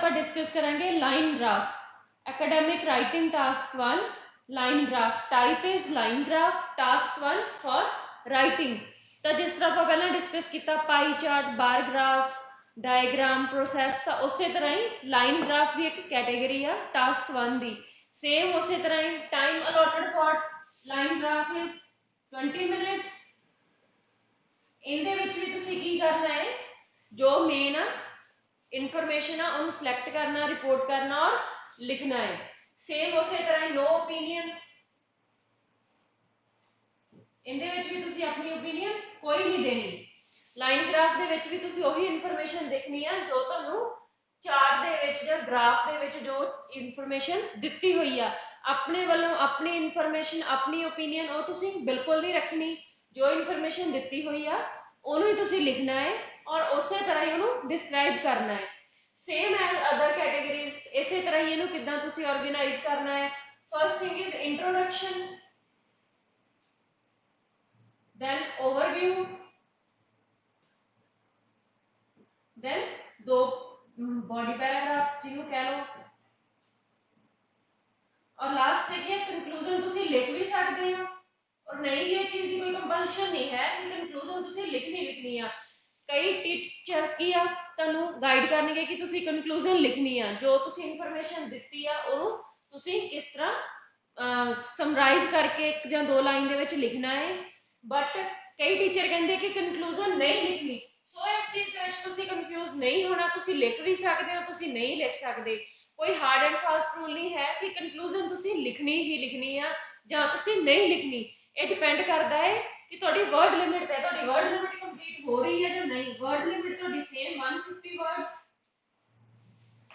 ਆਪਾਂ डिस्कस करांगे line graph. Academic writing task 1 line graph. Type is line graph. Task 1 for writing. तो जिस तरह आप पहले डिस्कस किया pie chart, bar graph, diagram, process, तो उस तरह ही लाइन ग्राफ भी एक कैटेगरी है टास्क 1 की। सेम उस तरह ही time allotted for line graph is 20 minutes. इहदे विच भी तुसीं की करना है, जो मेन इनफॉर्मेशन है उन्होंने सिलेक्ट करना, रिपोर्ट करना और लिखना है। सेम उस तरह नो ओपीनियन, इहदे विच भी तुसीं अपनी ओपीनियन कोई नहीं देनी। लाइन ग्राफ दे विच भी तुसीं वही इनफॉर्मेशन देखनी है जो तुहानूं चार्ट दे विच जां ग्राफ दे विच जो इनफॉर्मेशन दित्ती हुई है। अपने वालों अपनी इनफॉर्मेशन, अपनी ओपीनियन वो तुसीं बिल्कुल नहीं रखनी। जो इनफॉर्मेशन दित्ती हुई है उन्होंने ही तुसीं लिखना है और उस तरह ही उन्होंने डिस्क्राइब करना है। सेम एज अदर कैटेगरीज इस तरह ही इन्हों किदां तुसीं ऑर्गेनाइज करना है। First thing is introduction, then overview, then दो बॉडी पैराग्राफ्स जिन्हों कह लो, और लास्ट देखिए कंक्लूजन तुसीं लिख भी सकते हो और नहीं भी। इस चीज़ की कोई कंपल्शन नहीं है कि कंक्लूजन तुसीं लिखनी है। कई टीचर्स की आ तुहानूं गाइड करनगे कि तुसीं कंक्लूजन लिखनी है, जो तुसीं इनफॉर्मेशन दित्ती है उहनूं तुसीं किस तरह समराइज करके एक जां दो लाइन दे विच लिखना है। बट कई टीचर कहंदे कि कंक्लूजन नहीं लिखनी। सो इस चीज़ दे विच तुसीं कंफ्यूज नहीं होना, तुसीं लिख भी सकते हो, तुसीं नहीं लिख सकते। कोई हार्ड एंड फास्ट रूल नहीं है कि कंक्लूजन तुसीं लिखनी ही लिखनी है जां तुसीं नहीं लिखनी। ये डिपेंड करता है कि ਤੁਹਾਡੀ वर्ड लिमिट है, ਤੁਹਾਡੀ वर्ड लिमिट कंप्लीट हो रही है ਜਾਂ नहीं। वर्ड लिमिट ਤੁਹਾਡੀ सेम 150 वर्ड्स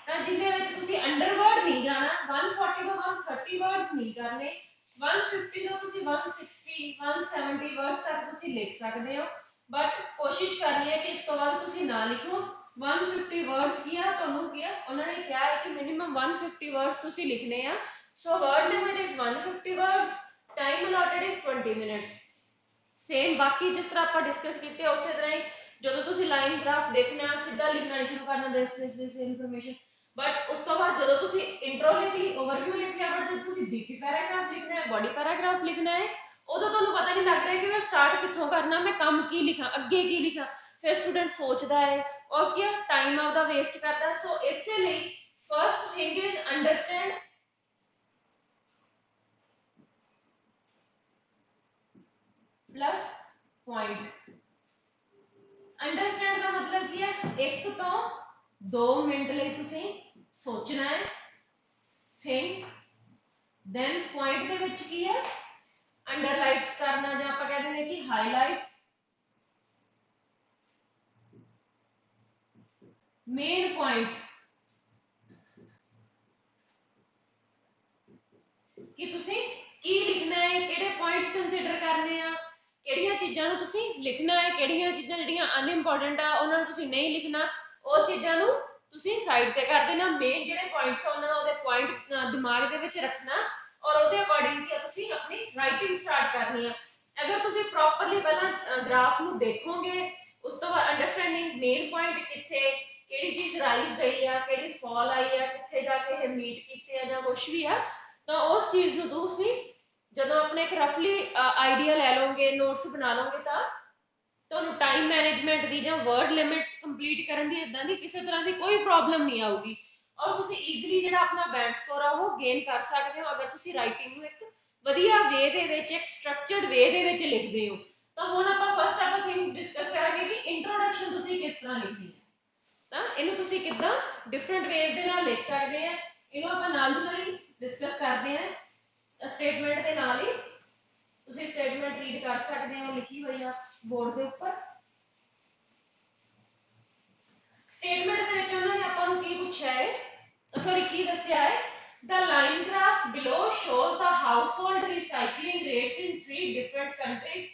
ਤਾਂ ਜਿੰਦੇ ਵਿੱਚ ਤੁਸੀਂ ਅੰਡਰ वर्ड नहीं जाना। 140 ਤੋਂ 130 वर्ड्स नहीं करने। 150 ਤੋਂ ਤੁਸੀਂ 160 170 वर्ड्स तक ਤੁਸੀਂ लिख सकते हो। बट कोशिश करनी है कि इस तो बाद ਤੁਸੀਂ ना लिखो। 150 वर्ड्स किया ਤੁਹਾਨੂੰ किया उन्होंने कहा है कि मिनिमम 150 वर्ड्स ਤੁਸੀਂ लिखने हैं। So word limit is 150 words, time allotted is 20 minutes. Same बाकी जिस तरह आप डिस्कस किए उस तरह ही जो तुम लाइन ग्राफ देखना सीधा लिखना नहीं शुरू करना दिस इनफॉर्मेशन। बट उस तो बाद जो तुम इंट्रो लिख ली, ओवरव्यू लिख लिया, बट जो तुम डीपी पैराग्राफ लिखना है, बॉडी पैराग्राफ लिखना है, उदों तुहानूं पता नहीं लग रहा कि मैं स्टार्ट कित्थों करना, मैं काम की लिखा, अगे की लिखा। फिर स्टूडेंट सोचता है और क्या टाइम आपका वेस्ट करता है। सो इसलिए first thing is understand plus point. Understand का मतलब की है एक तो 2 मिनट लिए तुसीं सोचना है, थिंक, देन पॉइंट दे विच की है अंडरलाइट करना जां आपां कह दिंदे कि हाईलाइट, मेन पॉइंट्स कि तुसीं की लिखना है, किहड़े पॉइंट्स कंसीडर करने आ, ਕਿਹੜੀਆਂ ਚੀਜ਼ਾਂ ਨੂੰ ਤੁਸੀਂ ਲਿਖਣਾ ਹੈ, ਕਿਹੜੀਆਂ ਚੀਜ਼ਾਂ ਜਿਹੜੀਆਂ ਅਨਇੰਪੋਰਟੈਂਟ ਆ ਉਹਨਾਂ ਨੂੰ ਤੁਸੀਂ ਨਹੀਂ ਲਿਖਣਾ। ਉਹ ਚੀਜ਼ਾਂ ਨੂੰ ਤੁਸੀਂ ਸਾਈਡ ਤੇ ਕਰ ਦੇਣਾ। ਮੇਨ ਜਿਹੜੇ ਪੁਆਇੰਟਸ ਆ ਉਹਨਾਂ ਦਾ ਉਹਦੇ ਪੁਆਇੰਟ ਦਿਮਾਗ ਦੇ ਵਿੱਚ ਰੱਖਣਾ ਔਰ ਉਹਦੇ ਅਕੋਰਡਿੰਗ ਕੀ ਤੁਸੀਂ ਆਪਣੀ ਰਾਈਟਿੰਗ ਸਟਾਰਟ ਕਰਨੀ ਆ। ਅਗਰ ਤੁਸੀਂ ਪ੍ਰੋਪਰਲੀ ਪਹਿਲਾਂ ਗ੍ਰਾਫ ਨੂੰ ਦੇਖੋਗੇ, ਉਸ ਤੋਂ ਬਾਅਦ ਅੰਡਰਸਟੈਂਡਿੰਗ ਮੇਨ ਪੁਆਇੰਟ ਕਿੱਥੇ, ਕਿਹੜੀ ਚੀਜ਼ ਰਾਈਜ਼ ਗਈ ਆ, ਕਿਹੜੀ ਫਾਲ ਆਈ ਆ, ਕਿੱਥੇ ਜਾ ਕੇ ਇਹ ਮੀਟ ਕੀਤੇ ਆ ਜਾਂ ਕੁਝ ਵੀ ਆ, ਤਾਂ ਉਸ ਚੀਜ਼ ਨੂੰ ਤੁਸੀਂ ਜਦੋਂ अपने एक रफली आइडिया लै लोगे, नोट्स बना लोगे, तो टाइम मैनेजमेंट की ਜਾਂ वर्ड लिमिट कंप्लीट करने की इदां दी किसी तरह की कोई प्रॉब्लम नहीं आऊगी और तुसी ईजिली जिहड़ा अपना बैंड स्कोर आ वो गेन कर सकते हो अगर तुसी राइटिंग नूं एक वधिया वे दे विच, एक स्ट्रक्चर्ड वे दे विच लिखदे हो। तो हुण आपां फर्स्ट आपां थिंग डिस्कस करांगे कि इंट्रोडक्शन तुसी किस तरह लिखनी है। तो इहनूं तुसी किदां डिफरेंट वेज दे नाल लिख सकदे आ, इहनूं आपां नाल दी नाल ही डिस्कस करदे आ। स्टेटमेंट के नाल ही तुसीं स्टेटमेंट रीड कर सकते हो, लिखी हुई है बोर्ड के ऊपर। स्टेटमेंट दे विच उन्होंने आपां नूं की पूछा है, सॉरी की दस्सिया है, the line graph below shows the household recycling rates in 3 different countries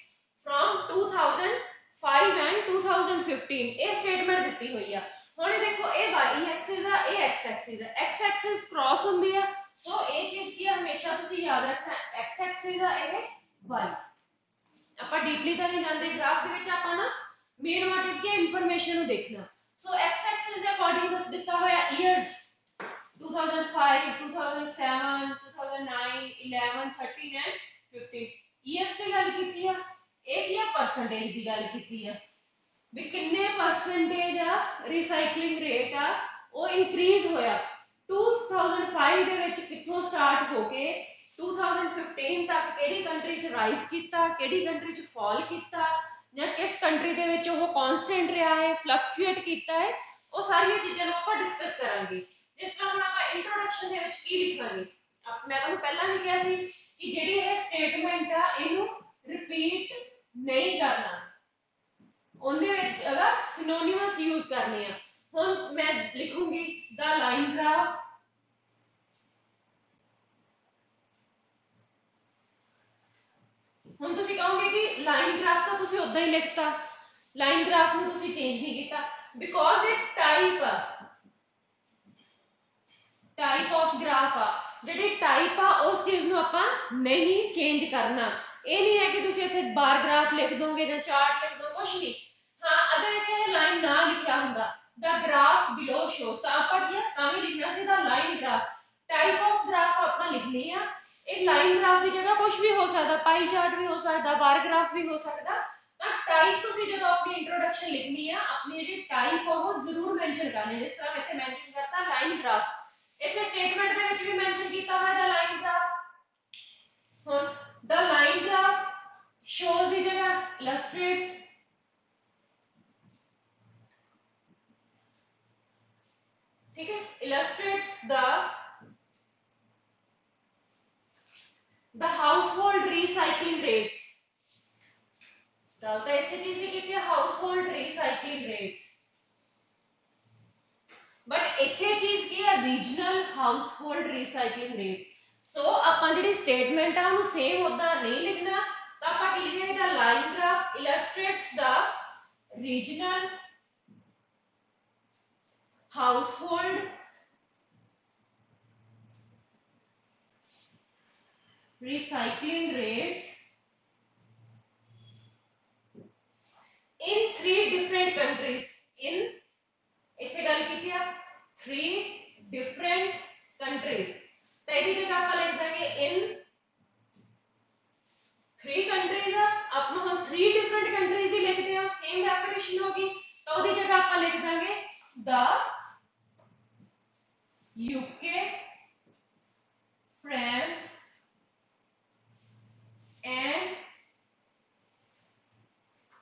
from 2005 and 2015। ये स्टेटमेंट दी हुई है। हुण देखो ये वाई एक्सिस है, ये एक्स एक्सिस है, एक्स एक्सिस क्रॉस हुंदी है। सो ये चीज की हमेशा तुसी याद रखना, एक्स एक्सिस है ये वाई। ਆਪਾਂ ਡੀਪਲੀ ਤਾਂ ਨਹੀਂ ਜਾਂਦੇ ਗ੍ਰਾਫ ਦੇ ਵਿੱਚ, ਆਪਾਂ ਨਾ ਮੇਨ ਮੋਟਿਵ ਕੀ ਇਨਫੋਰਮੇਸ਼ਨ ਨੂੰ ਦੇਖਣਾ। ਸੋ एक्स एक्सिस ਦੇ ਅਕੋਰਡਿੰਗ ਦਿੱਤਾ ਹੋਇਆ ਈਅਰਸ 2005, 2007, 2009, 11, 13 एंड 15 ईयर्स की गल की है। एक या परसेंटेज की गल की है भी किन्ने परसेंटेज आ रिसाइकलिंग रेट आ वो इंक्रीज होया 2005 ਦੇ ਵਿੱਚ ਕਿੱਥੋਂ ਸਟਾਰਟ ਹੋ ਕੇ 2015 ਤੱਕ ਕਿਹੜੀ ਕੰਟਰੀ ਚ ਰਾਈਜ਼ ਕੀਤਾ ਕਿਹੜੀ ਕੰਟਰੀ ਚ ਫਾਲ ਕੀਤਾ ਜਾਂ ਕਿਸ ਕੰਟਰੀ ਦੇ ਵਿੱਚ ਉਹ ਕਾਂਸਟੈਂਟ ਰਿਹਾ ਹੈ ਫਲਕਚੁਏਟ ਕੀਤਾ ਹੈ ਉਹ ਸਾਰੀਆਂ ਚੀਜ਼ਾਂ ਨੂੰ ਆਪਾਂ ਡਿਸਕਸ ਕਰਾਂਗੇ। ਜਿਸ ਤਰ੍ਹਾਂ ਹੁਣ ਆਪਾਂ ਇੰਟਰੋਡਕਸ਼ਨ ਦੇ ਵਿੱਚ ਕੀ ਲਿਖਾਂਗੇ ਮੈਂ ਤੁਹਾਨੂੰ ਪਹਿਲਾਂ ਵੀ ਕਿਹਾ ਸੀ ਕਿ ਜਿਹੜੀ ਇਹ ਸਟੇਟਮੈਂਟ ਆ ਇਹਨੂੰ ਰਿਪੀਟ ਨਹੀਂ ਕਰਨਾ ਉਹਦੇ ਵਿੱਚ ਅਗਾ ਸਿਨੋਨਿਮਸ ਯੂਜ਼ ਕਰਨੇ ਆ। ਹੁਣ ਮੈਂ ਲਿਖੂੰਗੀ ਦਾ ਲਾਈਨ ਗ੍ਰਾਫ ਹੁਣ ਤੁਸੀਂ ਕਹੋਗੇ ਕਿ ਲਾਈਨ ਗ੍ਰਾਫ ਤਾਂ ਤੁਸੀਂ ਉਦਾਂ ਹੀ ਲਿਖਤਾ ਲਾਈਨ ਗ੍ਰਾਫ ਨੂੰ ਤੁਸੀਂ ਚੇਂਜ ਨਹੀਂ ਕੀਤਾ ਬਿਕੋਜ਼ ਇਹ ਟਾਈਪ ਆਫ ਗ੍ਰਾਫ ਆ ਜਿਹੜੀ ਟਾਈਪ ਆ ਉਸ ਚੀਜ਼ ਨੂੰ ਆਪਾਂ ਨਹੀਂ ਚੇਂਜ ਕਰਨਾ। ਇਹ ਨਹੀਂ ਹੈ ਕਿ ਤੁਸੀਂ ਇੱਥੇ ਬਾਰ ਗ੍ਰਾਫ ਲਿਖ ਦੋਗੇ ਜਾਂ ਚਾਰਟ ਲਿਖ ਦੋ ਕੁਝ ਨਹੀਂ। हाँ अगर इतने लाइन ना लिखा होगा द ग्राफ बिलो शोस तो आपा किया तावी लिखना see the line graph type of graph अपना लिखनी है। एक लाइन ग्राफ की जगह कुछ भी हो सकता पाई चार्ट भी हो सकता बार ग्राफ भी हो सकता तो टाइप तुसी जब अपनी इंट्रोडक्शन लिखनी है अपनी जी टाइप वो जरूर मेंशन करनी जिस तरह इतने मेंशन करता लाइन ग्राफ इतने स्टेटमेंट दे विच भी मेंशन कीता हुआ द लाइन ग्राफ हुन the line graph shows the जगह इलस्ट्रेट्स ठीक है illustrates the household recycling rates डालता ऐसे चीज लिखी थी household recycling rates बट इतने चीज की है regional household recycling rate सो ਆਪਾਂ ਜਿਹੜੀ ਸਟੇਟਮੈਂਟ ਆ ਉਹਨੂੰ ਸੇਮ ਉਦਾਂ ਨਹੀਂ ਲਿਖਣਾ ਤਾਂ ਆਪਾਂ ਕੀ ਲਿਖਾਂਗੇ ਦਾ line graph illustrates the regional household recycling rates in 3 different countries in इतने गल की है 3 different countries तो यदि जगह आप लिख देंगे in 3 countries आप 3 different countries ही लिखते हैं सेम रेपिटेशन होगी तो उसकी जगह आप लिख देंगे the UK, France and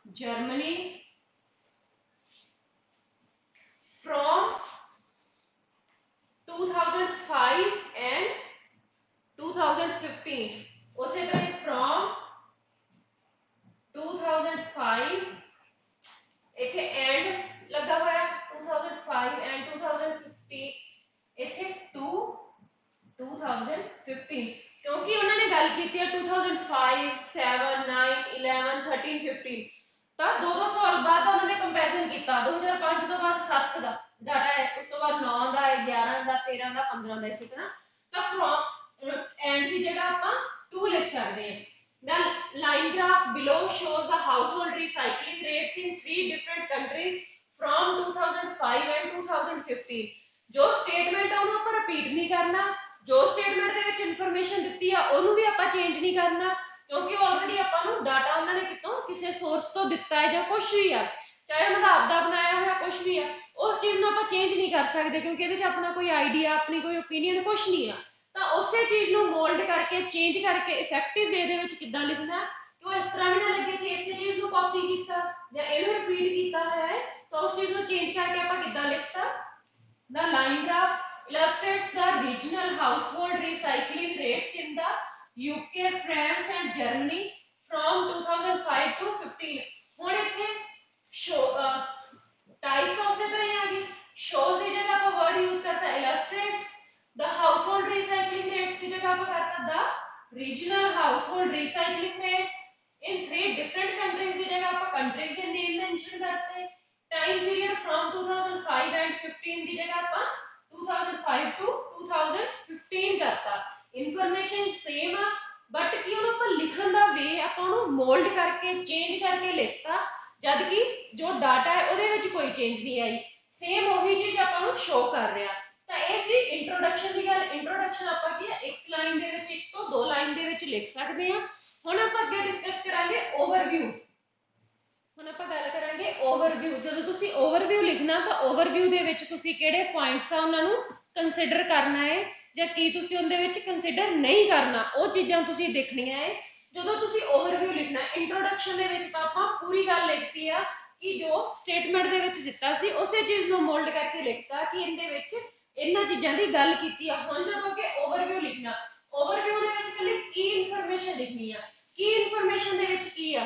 Germany from 2005 and 2015 उसे तरह from 2005 इथे एंड लगा हुआ है 2005 and 2015 इथे टू 2015 क्योंकि उन्होंने गल की थी 2005 7 9 11 13 15 तो 2 साल बाद उन्होंने कंपैरिजन किया 2005 तो बाद 7 का डाटा है उस तो बाद 9 का 11 का 13 का 15 का इसी तरह तो फ्रॉम एंड की जगह आप 2 लिख सकते हैं the line graph below shows the household recycling rates in 3 different countries from 2005 and 2015 जो स्टेटमेंट है उन्होंने पर रिपीट नहीं करना जो स्टेटमेंट ਦੇ ਵਿੱਚ ਇਨਫੋਰਮੇਸ਼ਨ ਦਿੱਤੀ ਆ ਉਹਨੂੰ ਵੀ ਆਪਾਂ ਚੇਂਜ ਨਹੀਂ ਕਰਨਾ ਕਿਉਂਕਿ ਆਲਰੇਡੀ ਆਪਾਂ ਨੂੰ ਡਾਟਾ ਉਹਨਾਂ ਨੇ ਕਿਤੋਂ ਕਿਸੇ ਸੋਰਸ ਤੋਂ ਦਿੱਤਾ ਹੈ ਜਾਂ ਕੁਝ ਵੀ ਆ ਚਾਹੇ ਉਹਨਾਂ ਦਾ ਆਪਦਾ ਬਣਾਇਆ ਹੋਇਆ ਕੁਝ ਵੀ ਆ ਉਸ ਚੀਜ਼ ਨੂੰ ਆਪਾਂ ਚੇਂਜ ਨਹੀਂ ਕਰ ਸਕਦੇ ਕਿਉਂਕਿ ਇਹਦੇ 'ਚ ਆਪਣਾ ਕੋਈ ਆਈਡੀਆ ਆਪਣੀ ਕੋਈ ਓਪੀਨੀਅਨ ਕੁਝ ਨਹੀਂ ਆ ਤਾਂ ਉਸੇ ਚੀਜ਼ ਨੂੰ ਮੋਲਡ ਕਰਕੇ ਚੇਂਜ ਕਰਕੇ ਇਫੈਕਟਿਵ ਵੇ ਦੇ ਵਿੱਚ ਕਿੱਦਾਂ ਲਿਖਣਾ ਕਿ ਉਹ ਇਸ ਤਰ੍ਹਾਂ ਵੀ ਨਾ ਲੱਗੇ ਕਿ ਇਸੇ ਚੀਜ਼ ਨੂੰ ਕਾਪੀ ਕੀਤਾ ਜਾਂ ਇਹਨੂੰ ਰਿਪੀਟ ਕੀਤਾ ਹੋਇਆ ਹੈ ਤਾਂ ਉਸ ਚੀਜ਼ ਨੂੰ ਚੇਂਜ ਕਰਕੇ ਆਪਾਂ ਕਿੱਦਾਂ ਲਿਖਤਾ The line graph illustrates the regional household recycling rates in the UK, France and Germany from 2005 to 15 ਹੁਣ ਇੱਥੇ show type तो उसी तरह ही आ गई shows की जगह आप word use करता illustrates the household recycling rates की जगह आप करता the regional household recycling rates in 3 different countries की जगह आप countries के name mention करते टाइम पीरियड फ्रॉम 2005 एंड 15 की जगह अपन 2005 टू 2015 करता इंफॉर्मेशन सेम आ बट कि उन पर लिखन दा वे अपन नु मोल्ड करके चेंज करके लिखता जद कि जो डाटा है ओदे विच कोई चेंज नहीं आई सेम वही चीज अपन नु शो कर रहा तो ਇਹ ਸੀ ਇੰਟਰੋਡਕਸ਼ਨ ਦੀ ਗੱਲ। ਇੰਟਰੋਡਕਸ਼ਨ ਆਪਾਂ ਕੀ ਹੈ, ਇੱਕ ਲਾਈਨ ਦੇ ਵਿੱਚ, ਇੱਕ ਤੋਂ ਦੋ ਲਾਈਨ ਦੇ ਵਿੱਚ ਲਿਖ ਸਕਦੇ ਹਾਂ। ਹੁਣ ਆਪਾਂ ਅੱਗੇ ਡਿਸਕਸ ਕਰਾਂਗੇ ਓਵਰਵਿਊ। ਹੁਣ ਆਪਾਂ ਗੱਲ ਕਰਾਂਗੇ ਓਵਰਵਿਊ। ਜਦੋਂ ਤੁਸੀਂ ਓਵਰਵਿਊ ਲਿਖਣਾ ਤਾਂ ਓਵਰਵਿਊ ਦੇ ਵਿੱਚ ਤੁਸੀਂ ਕਿਹੜੇ ਪੁਆਇੰਟਸ ਆ ਉਹਨਾਂ ਨੂੰ ਕੰਸੀਡਰ ਕਰਨਾ ਹੈ ਜਾਂ ਕੀ ਤੁਸੀਂ ਉਹਦੇ ਵਿੱਚ ਕੰਸੀਡਰ ਨਹੀਂ ਕਰਨਾ, ਉਹ ਚੀਜ਼ਾਂ ਤੁਸੀਂ ਦੇਖਣੀਆਂ ਹੈ ਜਦੋਂ ਤੁਸੀਂ ਓਵਰਵਿਊ ਲਿਖਣਾ। ਇੰਟਰੋਡਕਸ਼ਨ ਦੇ ਵਿੱਚ ਤਾਂ ਆਪਾਂ ਪੂਰੀ ਗੱਲ ਲਿਖਤੀ ਆ ਕਿ ਜੋ ਸਟੇਟਮੈਂਟ ਦੇ ਵਿੱਚ ਦਿੱਤਾ ਸੀ ਉਸੇ ਚੀਜ਼ ਨੂੰ ਮੋਲਡ ਕਰਕੇ ਲਿਖਤਾ ਕਿ ਇਹਦੇ ਵਿੱਚ ਇਹਨਾਂ ਚੀਜ਼ਾਂ ਦੀ ਗੱਲ ਕੀਤੀ ਆ। ਹੁਣ ਜਦੋਂ ਕਿ ਓਵਰਵਿਊ ਲਿਖਣਾ, ਓਵਰਵਿਊ ਦੇ ਵਿੱਚ ਕੱਲੀ ਕੀ ਇਨਫੋਰਮੇਸ਼ਨ ਲਿਖਣੀ ਆ। ਕੀ ਇਨਫੋਰਮੇਸ਼ਨ ਦੇ ਵਿੱਚ ਕੀ ਆ,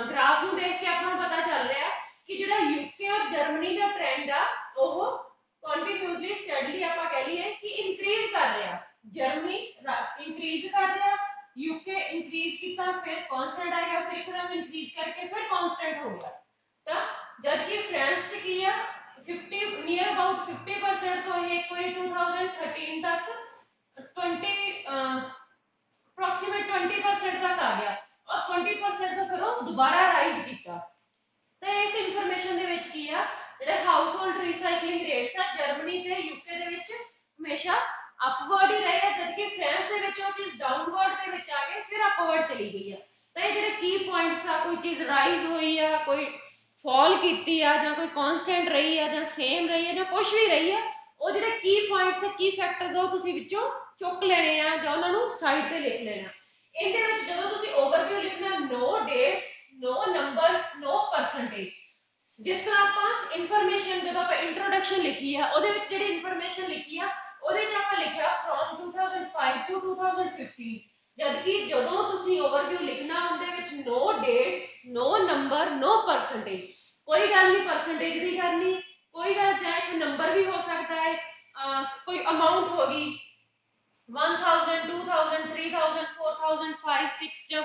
ਗ੍ਰਾਫ ਨੂੰ ਦੇਖ ਕੇ ਆਪਾਂ ਨੂੰ ਪਤਾ ਚੱਲ ਰਿਹਾ ਕਿ ਜਿਹੜਾ ਯੂਕੇ ਔਰ ਜਰਮਨੀ ਦਾ ਟ੍ਰੈਂਡ ਆ ਉਹ ਕੰਟੀਨਿਊਸਲੀ ਸਟੈਡਲੀ ਆਪਾਂ ਕਹ ਲਈਏ ਕਿ ਇਨਕਰੀਜ਼ ਕਰ ਰਿਹਾ। ਜਰਮਨੀ ਇਨਕਰੀਜ਼ ਕਰ ਰਿਹਾ, यूके इंक्रीज किया, फिर कांस्टेंट आ गया, फिर एकदम इंक्रीज करके फिर कांस्टेंट हो गया। तो जबकि फ्रांस ने किया 50 नियर अबाउट 50% तो ये कोई 2013 तक 20 अप्रोक्सीमेट 20% तक आ गया और 20% तो फिर वो दोबारा राइज किया। तो इस इंफॉर्मेशन दे विच की आ ਜਿਹੜੇ ਹਾਊਸਹੋਲਡ ਰੀਸਾਈਕਲਿੰਗ ਰੇਟਸ ਆ ਜਰਮਨੀ ਤੇ ਯੂਕੇ ਦੇ ਵਿੱਚ ਹਮੇਸ਼ਾ ਅਪਵਰਡ ਹੀ ਰਹੇ ਆ, ਜਦਕਿ ਫਰਾਂਸ ਦੇ ਵਿੱਚ ਉਹ ਚੀਜ਼ ਡਾਊਨਵਰਡ ਦੇ ਵਿੱਚ ਆ ਕੇ ਫਿਰ ਅਪਵਰਡ ਚਲੀ ਗਈ ਆ। ਤਾਂ ਇਹ ਜਿਹੜੇ ਕੀ ਪੁਆਇੰਟਸ ਆ, ਕੋਈ ਚੀਜ਼ ਰਾਈਜ਼ ਹੋਈ ਆ, ਕੋਈ ਫਾਲ ਕੀਤੀ ਆ, ਜਾਂ ਕੋਈ ਕਾਂਸਟੈਂਟ ਰਹੀ ਆ, ਜਾਂ ਸੇਮ ਰਹੀ ਆ, ਜਾਂ ਕੁਝ ਵੀ ਰਹੀ ਆ, ਉਹ ਜਿਹੜੇ ਕੀ ਪੁਆਇੰਟਸ ਤੇ ਕੀ ਫੈਕਟਰਸ ਆ ਉਹ ਤੁਸੀਂ ਵਿੱਚੋਂ ਚੁੱਕ ਲੈਣੇ ਆ ਜਾਂ ਉਹਨਾਂ ਨੂੰ ਸਾਈਡ ਤੇ ਲਿਖ ਲੈਣਾ। ਇਹਦੇ ਵਿੱਚ ਜਦੋਂ ਤੁਸੀਂ ਓਵਰਵਿਊ ਲਿਖਣਾ, ਨੋ ਡੇਟਸ, ਨੋ ਨੰਬਰਸ, ਨੋ ਪਰਸੈਂਟੇਜ। ਜਿਸ ਤਰ੍ਹਾਂ ਆਪਾਂ ਇਨਫੋਰਮੇਸ਼ਨ ਜਦੋਂ ਆਪਾਂ ਇੰਟਰੋਡਕਸ਼ਨ ਲਿਖੀ ਆ ਉਹਦੇ ਵਿੱਚ ਜਿਹੜੀ ਇਨਫੋਰਮੇਸ਼ਨ ਲਿਖੀ ਆ ਉਹਦੇ ਚ ਆਪਾਂ ਲਿਖਿਆ from 2005 to 2015, ਜਦਕਿ ਜਦੋਂ ਤੁਸੀਂ ਓਵਰਵਿਊ ਲਿਖਣਾ ਉਹਦੇ ਵਿੱਚ no dates, no number, no percentage, ਕੋਈ ਗੱਲ ਨਹੀਂ ਪਰਸੈਂਟੇਜ ਦੀ ਕਰਨੀ, ਕੋਈ ਗੱਲ ਚਾਹੇ ਇੱਕ ਨੰਬਰ ਵੀ ਹੋ ਸਕਦਾ ਹੈ, ਕੋਈ ਅਮਾਉਂਟ ਹੋ ਗਈ 1000 2000 3000 4000 5 6 ਜਾਂ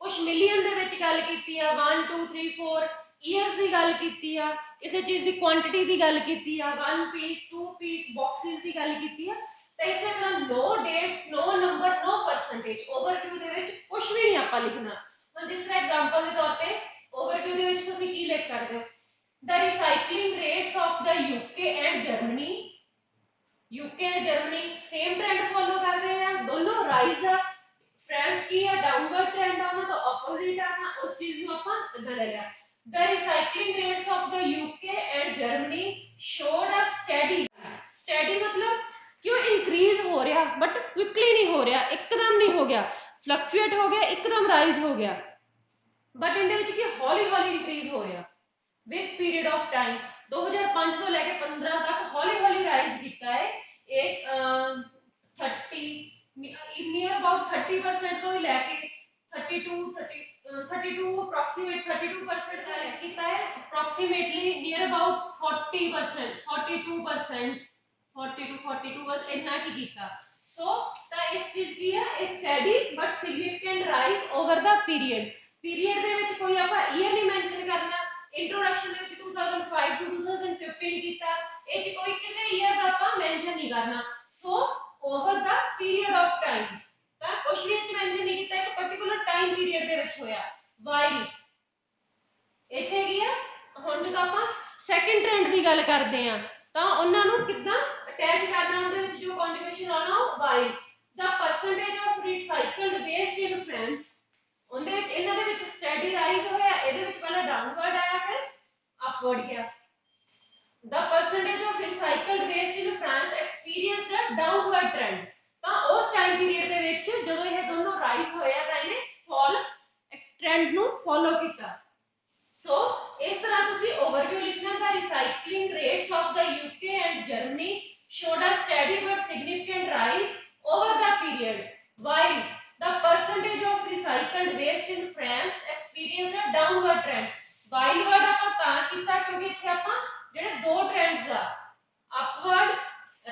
ਕੁਝ ਮਿਲੀਅਨ ਦੇ ਵਿੱਚ ਗੱਲ ਕੀਤੀ ਆ, 1 2 3 4 ईयर्स की गल की आ, किसी चीज़ की क्वांटिटी की गल की आ, 1 पीस 2 पीस बॉक्सेस की गल की आ। तो इस तरह no dates, no number, no percentage. Overview दे विच कुछ भी नहीं आपां लिखना। हुण जिस तरह एग्जांपल के तौर पे ओवरव्यू दे विच तुसीं की लिख सकदे हो, the recycling rates of the UK and Germany. UK and Germany same trend follow कर रहे हैं, दोनों राइज आ। फ्रांस की है डाउनवर्ड ट्रेंड आ, तो ऑपोजिट आ, उस चीज को आपां इदां ले लिया। The recycling rates of the UK and Germany showed a steady मतलब क्यों increase हो रहा, but quickly नहीं हो रहा, एकदम नहीं हो गया, fluctuate हो गया, एकदम rise हो गया, but इनके विच की हौली हौली increase हो रहा with period of time। 2005 ਤੋਂ ਲੈ ਕੇ 15 तक हौली हौली rise किया है। एक 30 near about 30% ਤੋਂ ਲੈ के 32 approximate 32% का लेस किया है, approximately near about 40% 42% 40 to 42 बस इतना की किया। सो ता इस चीज की है steady but significant rise over the period। Period दे विच कोई आपा ईयर नहीं मेंशन करना, इंट्रोडक्शन दे विच 2005 to 2015 कीता, ए च कोई किसी ईयर दा आपा मेंशन नहीं करना। So over the period of time ਤਾਂ ਕੁਝ ਵੀ ਇੱਥੇ ਮੈਂਸ਼ਨ ਨਹੀਂ ਕੀਤਾ, ਇੱਕ ਪਾਰਟਿਕੂਲਰ ਟਾਈਮ ਪੀਰੀਅਡ ਦੇ ਵਿੱਚ ਹੋਇਆ। ਵਾਈਲ ਇੱਥੇ ਕੀ ਆ, ਹੁਣ ਜਦੋਂ ਆਪਾਂ ਸੈਕੰਡ ਟ੍ਰੈਂਡ ਦੀ ਗੱਲ ਕਰਦੇ ਆ ਤਾਂ ਉਹਨਾਂ ਨੂੰ ਕਿੱਦਾਂ ਅਟੈਚ ਕਰਨਾ, ਉਹਦੇ ਵਿੱਚ ਜੋ ਕੰਜੂਗੇਸ਼ਨ ਆਉਣਾ ਉਹ while the percentage of recycled waste in France, ਉਹਦੇ ਵਿੱਚ ਇਹਨਾਂ ਦੇ ਵਿੱਚ ਸਟੈਡੀ ਰਾਈਜ਼ ਹੋਇਆ, ਇਹਦੇ ਵਿੱਚ ਪਹਿਲਾਂ ਡਾਊਨਵਰਡ ਆਇਆ ਫਿਰ ਅਪਵਰਡ ਗਿਆ। The percentage of recycled waste in France experienced a downward trend. ਤਾਂ ਉਸ ਟਾਈਮ ਪੀਰੀਅਡ ਦੇ ਵਿੱਚ ਜਦੋਂ ਇਹ ਦੋਨੋਂ ਰਾਈਜ਼ ਹੋਇਆ ਤਾਂ ਇਹਨੇ ਫਾਲ ਟ੍ਰੈਂਡ ਨੂੰ ਫੋਲੋ ਕੀਤਾ। ਸੋ ਇਸ ਤਰ੍ਹਾਂ ਤੁਸੀਂ ਓਵਰਵਿਊ ਲਿਖਣਾ ਦਾ recycling rates of the UK and Germany showed a steady but significant rise over the period, while the percentage of recycled waste in France experienced a downward trend। while word ਆਪਾਂ ਤਾਂ ਕੀਤਾ ਕਿਉਂਕਿ ਇੱਥੇ ਆਪਾਂ ਜਿਹੜੇ ਦੋ trends ਆ upward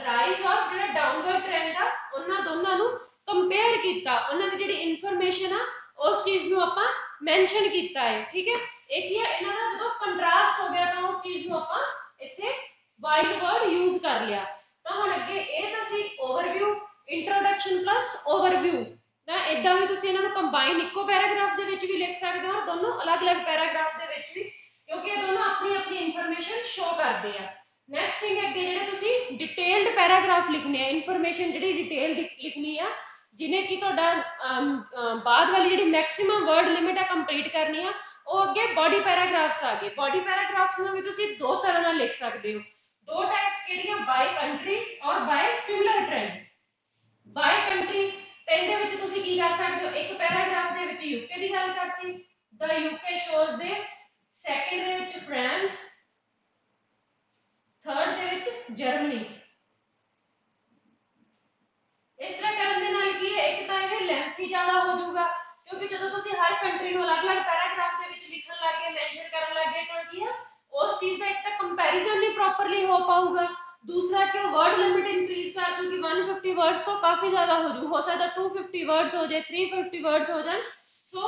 rise ਔਰ ਜਿਹੜਾ ਡਾਊਨਵਰਡ ਟ੍ਰੈਂਡ ਆ ਉਹਨਾਂ ਦੋਨਾਂ ਨੂੰ ਕੰਪੇਅਰ ਕੀਤਾ, ਉਹਨਾਂ ਦੀ ਜਿਹੜੀ ਇਨਫੋਰਮੇਸ਼ਨ ਆ ਉਸ ਚੀਜ਼ ਨੂੰ ਆਪਾਂ ਮੈਂਸ਼ਨ ਕੀਤਾ ਹੈ। ਠੀਕ ਹੈ, ਇਹ ਕੀ ਹੈ, ਇਹਨਾਂ ਦਾ ਜਦੋਂ ਕੰਟਰਾਸਟ ਹੋ ਗਿਆ ਤਾਂ ਉਸ ਚੀਜ਼ ਨੂੰ ਆਪਾਂ ਇੱਥੇ ਵਾਈਲ ਵਰਡ ਯੂਜ਼ ਕਰ ਲਿਆ। ਤਾਂ ਹੁਣ ਅੱਗੇ ਇਹ ਤਾਂ ਸੀ ਓਵਰਵਿਊ, ਇੰਟਰੋਡਕਸ਼ਨ ਪਲੱਸ ਓਵਰਵਿਊ। ਤਾਂ ਇਦਾਂ ਵੀ ਤੁਸੀਂ ਇਹਨਾਂ ਨੂੰ ਕੰਬਾਈਨ ਇੱਕੋ ਪੈਰਾਗ੍ਰਾਫ ਦੇ ਵਿੱਚ ਵੀ ਲਿਖ ਸਕਦੇ ਹੋ ਔਰ ਦੋਨੋਂ ਅਲੱਗ-ਅਲੱਗ ਪੈਰਾਗ੍ਰਾਫ ਦੇ ਵਿੱਚ ਵੀ, ਕਿਉਂਕਿ ਇਹ ਦੋਨੋਂ ਆਪਣੀ ਆਪਣੀ ਇਨਫੋਰਮੇਸ਼ਨ ਸ਼ੋ ਕਰਦੇ ਆ। ਨੈਕਸਟ ਥਿੰਗ ਅੱਗੇ ਜਿਹੜੇ ਤੁਸੀਂ ਡਿਟੇਲਡ ਪੈਰਾਗ੍ਰਾਫ ਲਿਖਣੇ ਆ, ਇਨਫੋਰਮੇਸ਼ਨ ਜਿਹੜੀ ਡਿਟੇਲ ਲਿਖਣੀ ਆ, ਜਿਹਨੇ ਕਿ ਤੁਹਾਡਾ ਬਾਅਦ ਵਾਲੀ ਜਿਹੜੀ ਮੈਕਸਿਮਮ ਵਰਡ ਲਿਮਿਟ ਆ ਕੰਪਲੀਟ ਕਰਨੀ ਆ, ਉਹ ਅੱਗੇ ਬੋਡੀ ਪੈਰਾਗ੍ਰਾਫਸ ਆ ਗਏ। ਬੋਡੀ ਪੈਰਾਗ੍ਰਾਫਸ ਨੂੰ ਵੀ ਤੁਸੀਂ ਦੋ ਤਰ੍ਹਾਂ ਨਾਲ ਲਿਖ ਸਕਦੇ ਹੋ। ਦੋ ਟਾਈਪਸ ਕਿਹੜੀਆਂ, ਬਾਈ ਕੰਟਰੀ ਔਰ ਬਾਈ ਸਿਮਿਲਰ ਟ੍ਰੈਂਡ। ਬਾਈ ਕੰਟਰੀ ਤੇ ਇਹਦੇ ਵਿੱਚ ਤੁਸੀਂ ਕੀ ਕਰ ਸਕਦੇ ਹੋ, ਇੱਕ ਪੈਰਾਗ੍ਰਾਫ ਦੇ ਵਿੱਚ ਯੂਕੇ ਦੀ ਗੱਲ ਕਰਤੀ, ਦ ਯੂਕੇ ਸ਼ੋਜ਼ ਦਿਸ, ਸੈਕੰਡ ਦੇ ਵਿੱਚ ਫਰਾਂਸ, ਥਰਡ ਦੇ ਵਿੱਚ ਜਰਮਨੀ। ਇਸ ਤਰ੍ਹਾਂ ਕਰਨ ਦੇ ਨਾਲ ਕੀ ਹੈ, ਇੱਕ ਤਾਂ ਇਹ ਲੈਂਥੀ ਜ਼ਿਆਦਾ ਹੋ ਜਾਊਗਾ, ਕਿਉਂਕਿ ਜਦੋਂ ਤੁਸੀਂ ਹਰ ਕੰਟਰੀ ਨੂੰ ਅਲੱਗ-ਅਲੱਗ ਪੈਰਾਗ੍ਰਾਫ ਦੇ ਵਿੱਚ ਲਿਖਣ ਲੱਗੇ, ਮੈਂਸ਼ਨ ਕਰਨ ਲੱਗੇ, ਤਾਂ ਕੀ ਹੈ ਉਸ ਚੀਜ਼ ਦਾ ਇੱਕ ਤਾਂ ਕੰਪੈਰੀਜ਼ਨ ਨਹੀਂ ਪ੍ਰੋਪਰਲੀ ਹੋ ਪਾਊਗਾ, दूसरा कि वर्ड लिमिट इंक्रीज कर दूंगी, 150 वर्ड्स तो काफी ज्यादा हो सकता 250 वर्ड्स हो जाए, 350 वर्ड्स हो जाए। सो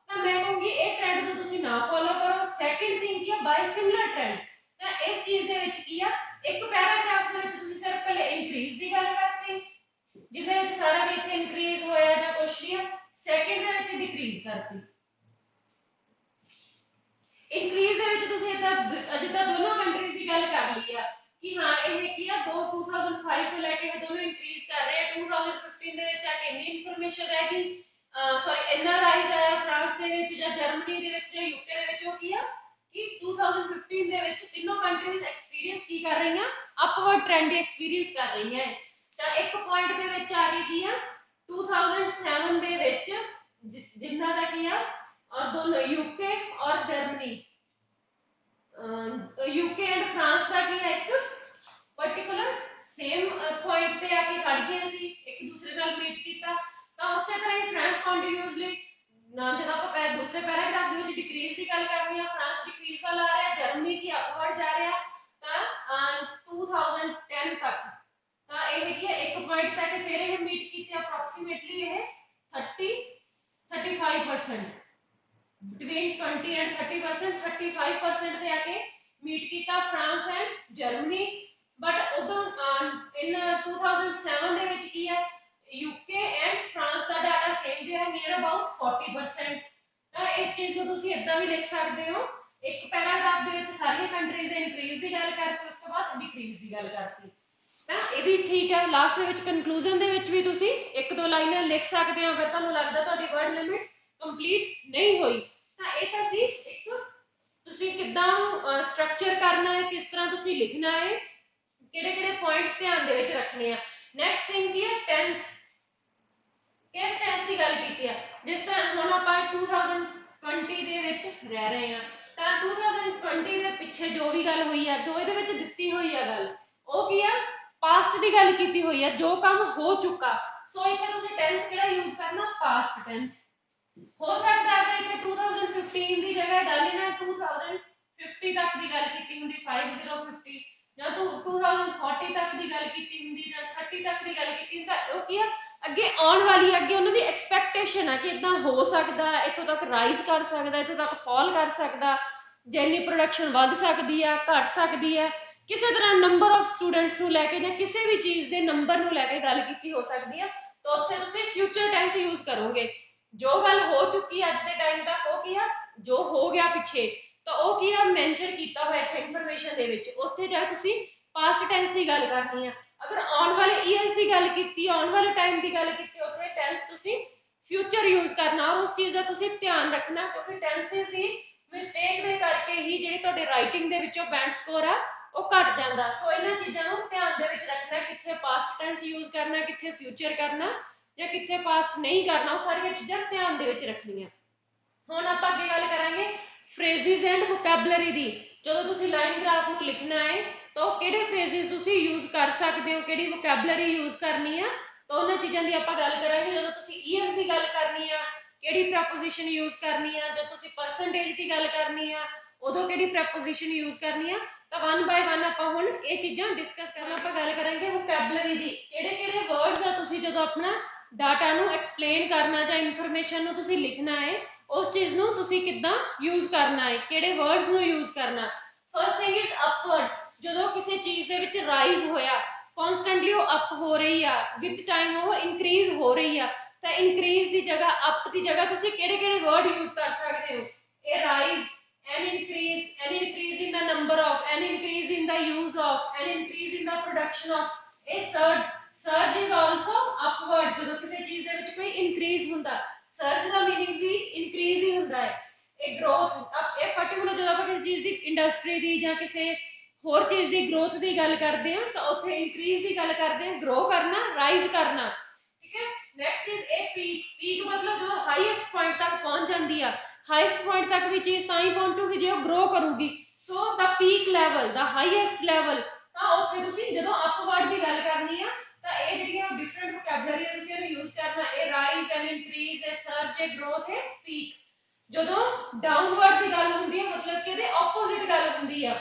ਤਾਂ ਮੈਂ ਕਹੂੰਗੀ ਇਹ ਟ੍ਰੈਂਡ ਨੂੰ ਤੁਸੀਂ ਨਾ ਫੋਲੋ ਕਰੋ। ਸੈਕਿੰਡ ਥਿੰਗ ਕੀ ਆ, ਬਾਈ ਸਿਮਿਲਰ ਟ੍ਰੈਂਡ। ਤਾਂ ਇਸ ਚੀਜ਼ ਦੇ ਵਿੱਚ ਕੀ ਆ, ਇੱਕ ਪੈਰਾਗ੍ਰਾਫ ਦੇ ਵਿੱਚ ਤੁਸੀਂ ਸਿਰਫ ਪਹਿਲੇ ਇਨਕਰੀਜ਼ ਦੀ ਗੱਲ ਕਰਤੀ, ਜਿਹਦੇ ਵਿੱਚ ਸਾਰਾ ਵੀ ਇੱਥੇ ਇਨਕਰੀਜ਼ ਹੋਇਆ ਜਾਂ ਕੁਝ ਵੀ ਆ, ਸੈਕਿੰਡ ਦੇ ਵਿੱਚ ਡਿਕਰੀਜ਼ ਕਰਤੀ। ਇਨਕਰੀਜ਼ ਦੇ ਵਿੱਚ ਤੁਸੀਂ ਜਿੱਦਾਂ ਦੋਨੋਂ ਕੰਟਰੀਜ਼ ਦੀ ਗੱਲ ਕਰ ਲਈ ਆ कि हाँ ये किया 2005 ਤੋਂ ਲੈ ਕੇ ਇਹ ਦੋਨੋਂ ਇਨਕਰੀਜ਼ ਕਰ ਰਹੇ ਆ। 2015 ਦੇ ਵਿੱਚ ਆ ਕੇ ਇੰਨੀ ਇਨਫੋਰਮੇਸ਼ਨ ਰਹਿ ਗਈ, ਸੌਰੀ ਇੰਨਾ ਰਾਈਜ਼ ਆਇਆ ਫਰਾਂਸ ਦੇ ਵਿੱਚ ਜਾਂ ਜਰਮਨੀ ਦੇ ਵਿੱਚ ਜਾਂ ਯੂਕੇ ਦੇ ਵਿੱਚ। ਉਹ ਕੀ ਆ ਕਿ 2015 ਦੇ ਵਿੱਚ ਤਿੰਨੋਂ ਕੰਟਰੀਜ਼ ਐਕਸਪੀਰੀਅੰਸ ਕੀ ਕਰ ਰਹੀਆਂ, ਅਪਵਰਡ ਟ੍ਰੈਂਡ ਦੀ ਐਕਸਪੀਰੀਅੰਸ ਕਰ ਰਹੀਆਂ। ਤਾਂ ਇੱਕ ਪੁਆਇੰਟ ਦੇ ਵਿੱਚ ਆ ਗਈ ਕੀ ਆ 2007 ਦੇ ਵਿੱਚ ਜਿੰਨਾ ਦਾ ਕੀ ਆ, ਔਰ ਦੋਨੋਂ ਯੂਕੇ ਔਰ ਜਰਮਨੀ, यूके एंड फ्रांस का की है एक पर्टिकुलर सेम पॉइंट पे आके खड़ गए सी, एक दूसरे नाल मीट कीता। ਤਾਂ ਉਸੇ ਤਰ੍ਹਾਂ ਹੀ ਫਰਾਂਸ ਕੰਟੀਨਿਊਸਲੀ ਜਦੋਂ ਆਪਾਂ ਦੂਸਰੇ ਪੈਰਾਗ੍ਰਾਫ ਦੇ ਵਿੱਚ ਡਿਕਰੀਜ਼ ਦੀ ਗੱਲ ਕਰਨੀ ਆ, ਫਰਾਂਸ ਡਿਕਰੀਜ਼ ਵੱਲ ਆ ਰਿਹਾ, ਜਰਮਨੀ ਕੀ ਅਪਵਰਡ ਜਾ ਰਿਹਾ। ਤਾਂ 2010 ਤੱਕ ਤਾਂ ਇਹ ਕੀ ਹੈ ਇੱਕ ਪੁਆਇੰਟ ਤੱਕ ਫਿਰ ਇਹ ਮੀਟ ਕੀਤੇ, ਅਪਰੋਕਸੀਮੇਟਲੀ ਇਹ 35% between 20 and 30%, 35% ਤੇ ਆ ਕੇ ਮੀਟ ਕੀਤਾ ਫਰਾਂਸ ਐਂਡ ਜਰਮਨੀ। ਬਟ ਉਦੋਂ ਇਨ 2007 ਦੇ ਵਿੱਚ ਕੀ ਹੈ, UK and France the data same ਜਿਹਾ, ਨੀਅਰ ਅਬਾਊਟ 40%। ਤਾਂ ਇਸ ਚੀਜ਼ ਨੂੰ ਤੁਸੀਂ ਇਦਾਂ ਵੀ ਲਿਖ ਸਕਦੇ ਹੋ, ਇੱਕ ਪੈਰਾਗ੍ਰਾਫ ਦੇ ਵਿੱਚ ਸਾਰੀਆਂ ਕੰਟਰੀਜ਼ ਦੇ ਇਨਕਰੀਜ਼ ਦੀ ਗੱਲ ਕਰਤੀ, ਉਸ ਤੋਂ ਬਾਅਦ ਡਿਕਰੀਜ਼ ਦੀ ਗੱਲ ਕਰਤੀ। ਤਾਂ ਇਹ ਵੀ ਠੀਕ ਹੈ। ਲਾਸਟ ਦੇ ਵਿੱਚ ਕਨਕਲੂਜਨ ਦੇ ਵਿੱਚ ਵੀ ਤੁਸੀਂ ਇੱਕ ਦੋ ਲਾਈਨਾਂ ਲਿਖ ਸਕਦੇ ਹੋ ਅਗਰ ਤੁਹਾਨੂੰ ਲੱਗਦਾ ਤੁਹਾਡੀ ਵਰਡ ਲਿਮਿਟ ਕੰਪਲੀਟ ਨਹੀਂ ਹੋਈ। ਤਾਂ ਇਹ ਤਾਂ ਸੀ ਇੱਕ ਤੁਸੀਂ ਕਿੱਦਾਂ ਸਟਰਕਚਰ ਕਰਨਾ ਹੈ, ਕਿਸ ਤਰ੍ਹਾਂ ਤੁਸੀਂ ਲਿਖਣਾ ਹੈ, ਕਿਹੜੇ-ਕਿਹੜੇ ਪੁਆਇੰਟਸ ਧਿਆਨ ਦੇ ਵਿੱਚ ਰੱਖਣੇ ਆ। ਨੈਕਸਟ ਥਿੰਗ ਕੀ ਹੈ, ਟੈਂਸ। ਕਿਸ ਟੈਂਸ ਦੀ ਗੱਲ ਕੀਤੀ ਆ, ਜਿਸ ਤਰ੍ਹਾਂ ਹੁਣ ਆਪਾਂ 2020 ਦੇ ਵਿੱਚ ਰਹਿ ਰਹੇ ਹਾਂ, ਤਾਂ 2020 ਦੇ ਪਿੱਛੇ ਜੋ ਵੀ ਗੱਲ ਹੋਈ ਆ, ਜੋ ਇਹਦੇ ਵਿੱਚ ਦਿੱਤੀ ਹੋਈ ਆ ਗੱਲ, ਉਹ ਕੀ ਆ, ਪਾਸਟ ਦੀ ਗੱਲ ਕੀਤੀ ਹੋਈ ਆ, ਜੋ ਕੰਮ ਹੋ ਚੁੱਕਾ। ਸੋ ਇੱਥੇ ਤੁਸੀਂ ਟੈਂਸ ਕਿਹੜਾ ਯੂਜ਼ ਕਰਨਾ, ਪਾਸਟ ਟੈਂਸ। ਹੋ ਸਕਦਾ ਅਗਰ ਇੱਥੇ 2015 ਦੀ ਜਗ੍ਹਾ ਡਾਲੀ ਨਾ 2050 ਤੱਕ ਦੀ ਗੱਲ ਕੀਤੀ ਹੁੰਦੀ, 5050 ਜਾਂ 2040 ਤੱਕ ਦੀ ਗੱਲ ਕੀਤੀ ਹੁੰਦੀ ਜਾਂ 30 ਤੱਕ ਦੀ ਗੱਲ ਕੀਤੀ, ਤਾਂ ਉਹ ਕੀ ਆ ਅੱਗੇ ਆਉਣ ਵਾਲੀ, ਅੱਗੇ ਉਹਨਾਂ ਦੀ ਐਕਸਪੈਕਟੇਸ਼ਨ ਹੈ ਕਿ ਇਦਾਂ ਹੋ ਸਕਦਾ, ਇੱਥੋਂ ਤੱਕ ਰਾਈਜ਼ ਕਰ ਸਕਦਾ, ਇੱਥੋਂ ਤੱਕ ਫਾਲ ਕਰ ਸਕਦਾ, ਜਿੰਨੀ ਪ੍ਰੋਡਕਸ਼ਨ ਵੱਧ ਸਕਦੀ ਆ, ਘਟ ਸਕਦੀ ਹੈ, ਕਿਸੇ ਤਰ੍ਹਾਂ ਨੰਬਰ ਆਫ ਸਟੂਡੈਂਟਸ ਨੂੰ ਲੈ ਕੇ ਜਾਂ ਕਿਸੇ ਵੀ ਚੀਜ਼ ਦੇ ਨੰਬਰ ਨੂੰ ਲੈ ਕੇ ਗੱਲ ਕੀਤੀ ਹੋ ਸਕਦੀ ਆ। ਤਾਂ ਉੱਥੇ ਤੁਸੀਂ ਫਿਊਚਰ ਟੈਂਸ ਯੂਜ਼ ਕਰੋਗੇ। ਜੋ ਗੱਲ ਹੋ ਚੁੱਕੀ ਅੱਜ ਦੇ ਟਾਈਮ ਤੱਕ, ਉਹ ਕੀ ਆ ਜੋ ਹੋ ਗਿਆ ਪਿੱਛੇ, ਤਾਂ ਉਹ ਕੀ ਆ ਮੈਂਸ਼ਨ ਕੀਤਾ ਹੋਇਆ ਇੱਥੇ ਇਨਫੋਰਮੇਸ਼ਨ ਦੇ ਵਿੱਚ। ਉੱਥੇ ਜਾ ਤੁਸੀਂ ਪਾਸਟ ਟੈਂਸ ਦੀ ਗੱਲ ਕਰਨੀ ਆ। ਅਗਰ ਆਉਣ ਵਾਲੇ ਈਅਰਸ ਦੀ ਗੱਲ ਕੀਤੀ, ਆਉਣ ਵਾਲੇ ਟਾਈਮ ਦੀ ਗੱਲ ਕੀਤੀ, ਉੱਥੇ ਟੈਂਸ ਤੁਸੀਂ ਫਿਊਚਰ ਯੂਜ਼ ਕਰਨਾ, ਔਰ ਉਸ ਚੀਜ਼ ਦਾ ਤੁਸੀਂ ਧਿਆਨ ਰੱਖਣਾ, ਕਿਉਂਕਿ ਟੈਂਸਸ ਦੀ ਮਿਸਟੇਕ ਦੇ ਕਰਕੇ ਹੀ ਜਿਹੜੀ ਤੁਹਾਡੇ ਰਾਈਟਿੰਗ ਦੇ ਵਿੱਚੋਂ ਬੈਂਡ ਸਕੋਰ ਆ ਉਹ ਘਟ ਜਾਂਦਾ। ਸੋ ਇਹਨਾਂ ਚੀਜ਼ਾਂ ਨੂੰ ਧਿਆਨ ਦੇ ਵਿੱਚ ਰੱਖਣਾ, ਕਿੱਥੇ ਪਾਸਟ ਟੈਂਸ ਯੂਜ਼ ਕਰਨਾ, ਕਿੱਥੇ ਫਿਊਚਰ ਕਰਨਾ ਜਾਂ ਕਿੱਥੇ ਪਾਸਟ ਨਹੀਂ ਕਰਨਾ, ਉਹ ਸਾਰੀਆਂ ਚੀਜ਼ਾਂ ਧਿਆਨ ਦੇ ਵਿੱਚ ਰੱਖਣੀਆਂ। ਹੁਣ ਆਪਾਂ ਅੱਗੇ ਗੱਲ ਕਰਾਂਗੇ ਫਰੇਜ਼ਿਸ ਐਂਡ ਵੋਕੈਬਲਰੀ ਦੀ। ਜਦੋਂ ਤੁਸੀਂ ਲਾਈਨ ਗ੍ਰਾਫ ਨੂੰ ਲਿਖਣਾ ਹੈ ਤਾਂ ਕਿਹੜੇ ਫਰੇਜ਼ਿਸ ਤੁਸੀਂ ਯੂਜ਼ ਕਰ ਸਕਦੇ ਹੋ, ਕਿਹੜੀ ਵੋਕੈਬਲਰੀ ਯੂਜ਼ ਕਰਨੀ ਆ, ਤਾਂ ਉਹਨਾਂ ਚੀਜ਼ਾਂ ਦੀ ਆਪਾਂ ਗੱਲ ਕਰਾਂਗੇ। ਜਦੋਂ ਤੁਸੀਂ ਈਅਰਸ ਦੀ ਗੱਲ ਕਰਨੀ ਆ, ਕਿਹੜੀ ਪ੍ਰੈਪੋਜੀਸ਼ਨ ਯੂਜ਼ ਕਰਨੀ ਆ, ਜਦੋਂ ਤੁਸੀਂ ਪਰਸੈਂਟੇਜ ਦੀ ਗੱਲ ਕਰਨੀ ਆ, ਉਦੋਂ ਕਿਹੜੀ ਪ੍ਰੈਪੋਜੀਸ਼ਨ ਯੂਜ਼ ਕਰਨੀ ਆ। ਤਾਂ ਵਨ ਬਾਏ ਵਨ ਆਪਾਂ ਹੁਣ ਇਹ ਚੀਜ਼ਾਂ ਡਿਸਕਸ ਕਰਨਾ। ਆਪਾਂ ਗੱਲ ਕਰਾਂਗੇ ਵੋਕੈਬਲਰੀ ਦੀ, ਕਿਹੜੇ-ਕਿਹੜੇ ਵਰਡਸ ਆ ਤੁਸੀਂ ਜਦੋਂ ਆਪਣਾ ਡਾਟਾ ਨੂੰ ਐਕਸਪਲੇਨ ਕਰਨਾ ਜਾਂ ਇਨਫੋਰਮੇਸ਼ਨ ਨੂੰ ਤੁਸੀਂ ਲਿਖਣਾ ਹੈ, ਉਸ ਚੀਜ਼ ਨੂੰ ਤੁਸੀਂ ਕਿੱਦਾਂ ਯੂਜ਼ ਕਰਨਾ ਹੈ, ਕਿਹੜੇ ਵਰਡਸ ਨੂੰ ਯੂਜ਼ ਕਰਨਾ। First thing is upward. ਜਦੋਂ ਕਿਸੇ ਚੀਜ਼ ਦੇ ਵਿੱਚ ਰਾਈਜ਼ ਹੋਇਆ, ਕਨਸਟੈਂਟਲੀ ਉਹ ਅਪ ਹੋ ਰਹੀ ਆ, ਵਿਦ ਟਾਈਮ ਉਹ ਇਨਕਰੀਜ਼ ਹੋ ਰਹੀ ਆ, ਤਾਂ ਇਨਕਰੀਜ਼ ਦੀ ਜਗ੍ਹਾ, ਅਪ ਦੀ ਜਗ੍ਹਾ ਤੁਸੀਂ ਕਿਹੜੇ-ਕਿਹੜੇ ਵਰਡ ਯੂਜ਼ ਕਰ ਸਕਦੇ ਹੋ। ਇਹ rise an increase in the number of, an increase in the use of, an increase in the production of. A surge is also upward, ਜਦੋਂ ਕਿਸੇ ਚੀਜ਼ ਦੇ ਵਿੱਚ ਕੋਈ increase ਹੁੰਦਾ, surge ਦਾ meaning ਵੀ increase ਹੀ ਹੁੰਦਾ ਹੈ। ਇਹ growth, ਇਹ particular ਜਦੋਂ ਆਪਾਂ ਕਿਸੇ ਚੀਜ਼ ਦੀ ਇੰਡਸਟਰੀ ਦੀ ਜਾਂ ਕਿਸੇ ਹੋਰ ਚੀਜ਼ ਦੀ growth ਦੀ ਗੱਲ ਕਰਦੇ ਹਾਂ ਤਾਂ ਉੱਥੇ increase ਦੀ ਗੱਲ ਕਰਦੇ ਹਾਂ, grow ਕਰਨਾ, rise ਕਰਨਾ, ਠੀਕ ਹੈ। next is a peak मतलब ਜਦੋਂ highest point ਤੱਕ ਪਹੁੰਚ ਜਾਂਦੀ ਆ, ਹਾਈਐਸਟ ਪੁਆਇੰਟ ਤੱਕ ਵੀ ਚੀਜ਼ ਤਾਂ ਹੀ ਪਹੁੰਚੂਗੀ ਜੇ ਉਹ ਗਰੋ ਕਰੂਗੀ। ਸੋ ਦਾ ਪੀਕ ਲੈਵਲ, ਦਾ ਹਾਈਐਸਟ ਲੈਵਲ, ਤਾਂ ਉੱਥੇ ਤੁਸੀਂ ਜਦੋਂ ਅਪਵਰਡ ਦੀ ਗੱਲ ਕਰਨੀ ਆ ਤਾਂ ਇਹ ਜਿਹੜੀਆਂ ਡਿਫਰੈਂਟ ਵੋਕੈਬਲਰੀ ਤੁਸੀਂ ਇਹਨੂੰ ਯੂਜ਼ ਕਰਨਾ। ਇਹ ਰਾਈਜ਼, ਐਨ ਇਨਕਰੀਜ਼, ਇਹ ਸਰਜ, ਇਹ ਗਰੋਥ, ਇਹ ਪੀਕ। ਜਦੋਂ ਡਾਊਨਵਰਡ ਦੀ ਗੱਲ ਹੁੰਦੀ ਹੈ ਮਤਲਬ ਕਿ ਇਹਦੇ ਆਪੋਜ਼ਿਟ ਗੱਲ ਹੁੰਦੀ ਆ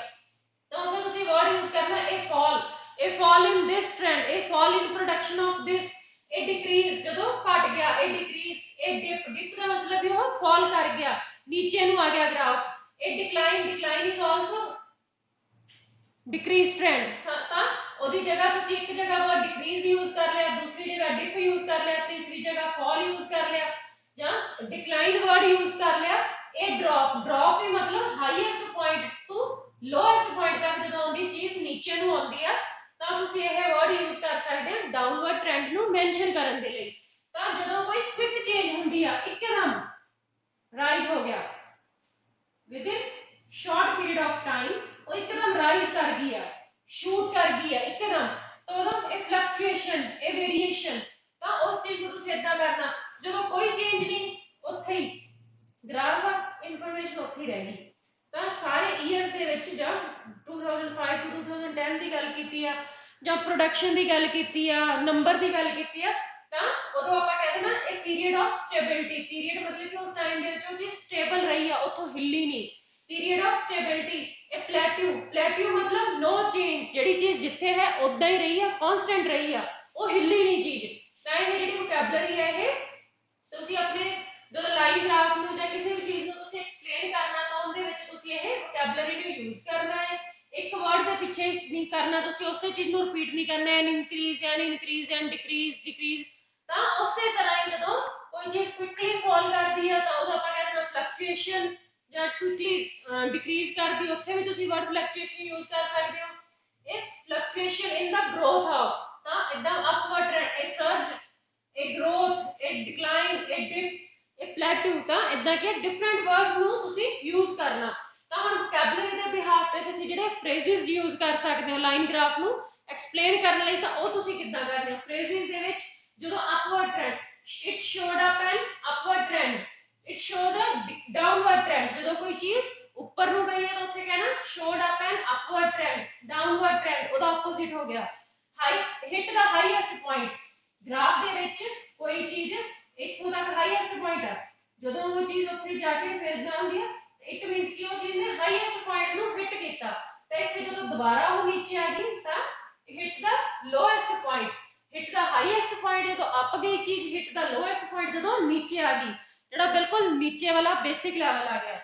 ਤਾਂ ਉੱਥੇ ਤੁਸੀਂ ਵਰਡ ਯੂਜ਼ ਕਰਨਾ ਇਹ ਫਾਲ, ਇਹ ਫਾਲ ਇਨ ਦਿਸ ਟ੍ਰੈਂਡ, ਇਹ fall in production of this, ਇਹ ਡਿਕਰੀਜ਼ ਜਦੋਂ ਘਟ ਗਿਆ, ਇਹ ਡਿਕਰੀਜ਼, ਇਹ ਡਿਪ, ਡਿਪ ਦਾ मतलब भी वो फॉल कर गया, नीचे नु आ गया graph. A decline, decline is also decrease trend, ਤਾਂ ਉਹਦੀ ਜਗ੍ਹਾ ਤੁਸੀਂ ਇੱਕ ਜਗ੍ਹਾ पर डिक्रीज यूज कर लिया, दूसरी जगह डिप यूज कर लिया, तीसरी जगह फॉल यूज कर लिया ਜਾਂ डिक्लाइन वर्ड यूज कर लिया। ਇਹ ड्रॉप, ड्रॉप ही मतलब highest point two lowest point तक ਜਦੋਂ ਆਉਂਦੀ ਚੀਜ਼ ਨੀਚੇ ਨੂੰ ਆਉਂਦੀ ਆ ਤਾਂ ਤੁਸੀਂ ਇਹ ਵਰਡ ਯੂਜ਼ ਕਰ ਸਕਦੇ ਹੋ ਡਾਊਨਵਰਡ ਟ੍ਰੈਂਡ ਨੂੰ ਮੈਂਸ਼ਨ ਕਰਨ ਦੇ ਲਈ। ਤਾਂ ਜਦੋਂ ਕੋਈ ਕੁਇਕ ਚੇਂਜ ਹੁੰਦੀ ਆ, ਇੱਕਦਮ ਰਾਈਜ਼ ਹੋ ਗਿਆ with in short period of time, ਉਹ ਇੱਕਦਮ ਰਾਈਜ਼ ਕਰ ਗਈ ਆ, ਸ਼ੂਟ ਕਰ ਗਈ ਆ ਇੱਕਦਮ, ਤਾਂ ਉਦੋਂ ਇਹ ਫਲਕਚੁਏਸ਼ਨ, ਇਹ ਵੇਰੀਏਸ਼ਨ, ਤਾਂ ਉਸ ਚੀਜ਼ ਨੂੰ ਤੁਸੀਂ ਇਦਾਂ ਕਰਨਾ ਜਦੋਂ ਕੋਈ ਚੇਂਜ ਨਹੀਂ ਉੱਥੇ ਹੀ ਗ੍ਰਾਫ ਇਨਫੋਰਮੇਸ਼ਨ ਉੱਥੇ ਹੀ ਰਹਿ ਗਈ। ਤਾਂ ਸਾਰੇ ਈਅਰ ਦੇ ਵਿੱਚ ਜਾਂ 2005 to 2010 ਦੀ ਗੱਲ ਕੀਤੀ ਆ ਜਾਂ ਪ੍ਰੋਡਕਸ਼ਨ ਦੀ ਗੱਲ ਕੀਤੀ ਆ, ਨੰਬਰ ਦੀ ਗੱਲ ਕੀਤੀ ਆ, ਤਾਂ ਉਦੋਂ ਆਪਾਂ ਕਹਿ ਦੇਣਾ ਇਹ ਪੀਰੀਅਡ ਆਫ ਸਟੇਬਿਲਿਟੀ। ਪੀਰੀਅਡ ਮਤਲਬ ਕਿ ਉਸ ਟਾਈਮ ਦੇ ਵਿੱਚ ਉਹ ਚੀਜ਼ ਸਟੇਬਲ ਰਹੀ ਆ, ਉੱਥੋਂ ਹਿੱਲੀ ਨਹੀਂ, ਪੀਰੀਅਡ ਆਫ ਸਟੇਬਿਲਿਟੀ। ਇਹ ਪਲੇਟਿਊ, ਪਲੇਟਿਊ ਮਤਲਬ ਨੋ ਚੇਂਜ, ਜਿਹੜੀ ਚੀਜ਼ ਜਿੱਥੇ ਹੈ ਉਦਾਂ ਹੀ ਰਹੀ ਆ, ਕਾਂਸਟੈਂਟ ਰਹੀ ਆ, ਉਹ ਹਿੱਲੀ ਨਹੀਂ ਚੀਜ਼। ਤਾਂ ਇਹ ਜਿਹੜੀ ਵੋਕੈਬਲਰੀ ਹੈ ਇਹ ਤੁਸੀਂ ਆਪਣੇ ਜਦੋਂ ਲਾਈਨ ਗ੍ਰਾਫ ਨੂੰ ਜਾਂ ਕਿਸੇ ਵੀ ਚੀਜ਼ ਨੂੰ ਤੁਸੀਂ ਐਕਸਪਲੇਨ ਕਰਨਾ ਤਾਂ ਉਹਦੇ ਵਿੱਚ ਤੁਸੀਂ ਇਹ ਵੋਕੈਬਲਰੀ ਨੂੰ ਯੂਜ਼ ਕਰਨਾ ਹੈ। ਇੱਕ ਵਰਡ ਦੇ ਪਿੱਛੇ ਨਹੀਂ ਕਰਨਾ, ਤੁਸੀਂ ਉਸੇ ਚੀਜ਼ ਨੂੰ ਰਿਪੀਟ ਨਹੀਂ ਕਰਨਾ, ਐਨ ਇਨਕਰੀਜ਼, ਐਨ ਇਨਕਰੀਜ਼, ਐਨ ਡਿਕਰੀਜ਼, ਡਿਕਰੀਜ਼। ਤਾਂ ਉਸੇ ਤਰ੍ਹਾਂ ਹੀ ਜਦੋਂ ਕੋਈ ਚੀਜ਼ ਕੁਇਕਲੀ ਫਾਲ ਕਰਦੀ ਹੈ ਤਾਂ ਉਦੋਂ ਆਪਾਂ ਕਹਿੰਦੇ ਫਲਕਚੁਏਸ਼ਨ, ਜਾਂ ਕੁਇਕਲੀ ਡਿਕਰੀਜ਼ ਕਰਦੀ ਉੱਥੇ ਵੀ ਤੁਸੀਂ ਵਰਡ ਫਲਕਚੁਏਸ਼ਨ ਯੂਜ਼ ਕਰ ਸਕਦੇ ਹੋ। ਇਹ fluctuation in the growth of, ਤਾਂ ਇਦਾਂ ਅਪਵਰਡ ਟ੍ਰੈਂਡ, ਇਹ ਸਰਜ, ਇਹ ਗਰੋਥ, ਇਹ ਡਿਕਲਾਈਨ, ਇਹ ਡਿਪ, ਇਹ ਪਲੇਟਿਊ। ਤਾਂ ਇਦਾਂ ਕਿ ਡਿਫਰੈਂਟ ਵਰਡਸ ਨੂੰ ਤੁਸੀਂ ਯੂਜ਼ ਕਰਨਾ। ਤਾਂ ਹੁਣ ਵੋਕੈਬਲਰੀ ਦੇ ਬਿਹਾਫ ਤੇ ਤੁਸੀਂ ਜਿਹੜੇ ਫਰੇਜ਼ਸ ਯੂਜ਼ ਕਰ ਸਕਦੇ ਹੋ ਲਾਈਨ ਗ੍ਰਾਫ ਨੂੰ ਐਕਸਪਲੇਨ ਕਰਨ ਲਈ, ਤਾਂ ਉਹ ਤੁਸੀਂ ਕਿੱਦਾਂ ਕਰਨੇ ਹੋ। ਫਰੇਜ਼ਸ ਦੇ ਵਿੱਚ ਜਦੋਂ upward trend, it showed up an upward trend, it shows a downward trend, ਜਦੋਂ ਕੋਈ ਚੀਜ਼ ਉੱਪਰ ਨੂੰ ਗਈ ਹੈ ਤਾਂ ਉੱਥੇ ਕਹਿਣਾ showed up an upward trend, downward trend ਉਹਦਾ ਆਪੋਜ਼ਿਟ ਹੋ ਗਿਆ। ਹਾਈ, ਹਿੱਟ ਦਾ ਹਾਈਐਸਟ ਪੁਆਇੰਟ, ਗ੍ਰਾਫ ਦੇ ਵਿੱਚ ਕੋਈ ਚੀਜ਼ ਇੱਥੋਂ ਤੱਕ ਹਾਈਐਸਟ ਪੁਆਇੰਟ ਆ, ਜਦੋਂ ਉਹ ਚੀਜ਼ ਉੱਥੇ ਜਾ ਕੇ ਫਿਰ ਜਾਂਦੀ ਆ ਇਟ ਮੀਨਸ ਕਿ ਉਹ ਚੀਜ਼ ਨੇ ਹਾਈਐਸਟ ਪੁਆਇੰਟ ਨੂੰ ਹਿੱਟ ਕੀਤਾ। ਤਾਂ ਇੱਥੇ ਜਦੋਂ ਦੁਬਾਰਾ ਉਹ ਨੀਚੇ ਆ ਗਈ ਤਾਂ ਹਿੱਟ ਦਾ ਲੋਐਸਟ ਪੁਆਇੰਟ, ਹਿੱਟ ਦਾ ਹਾਈਐਸਟ ਪੁਆਇੰਟ ਜਦੋਂ ਅਪ ਗਈ ਚੀਜ਼, ਹਿੱਟ ਦਾ ਲੋਐਸਟ ਪੁਆਇੰਟ ਜਦੋਂ ਨੀਚੇ ਆ ਗਈ, ਜਿਹੜਾ ਬਿਲਕੁਲ ਨੀਚੇ ਵਾਲਾ ਬੇਸਿਕ ਲੈਵਲ ਆ ਗਿਆ।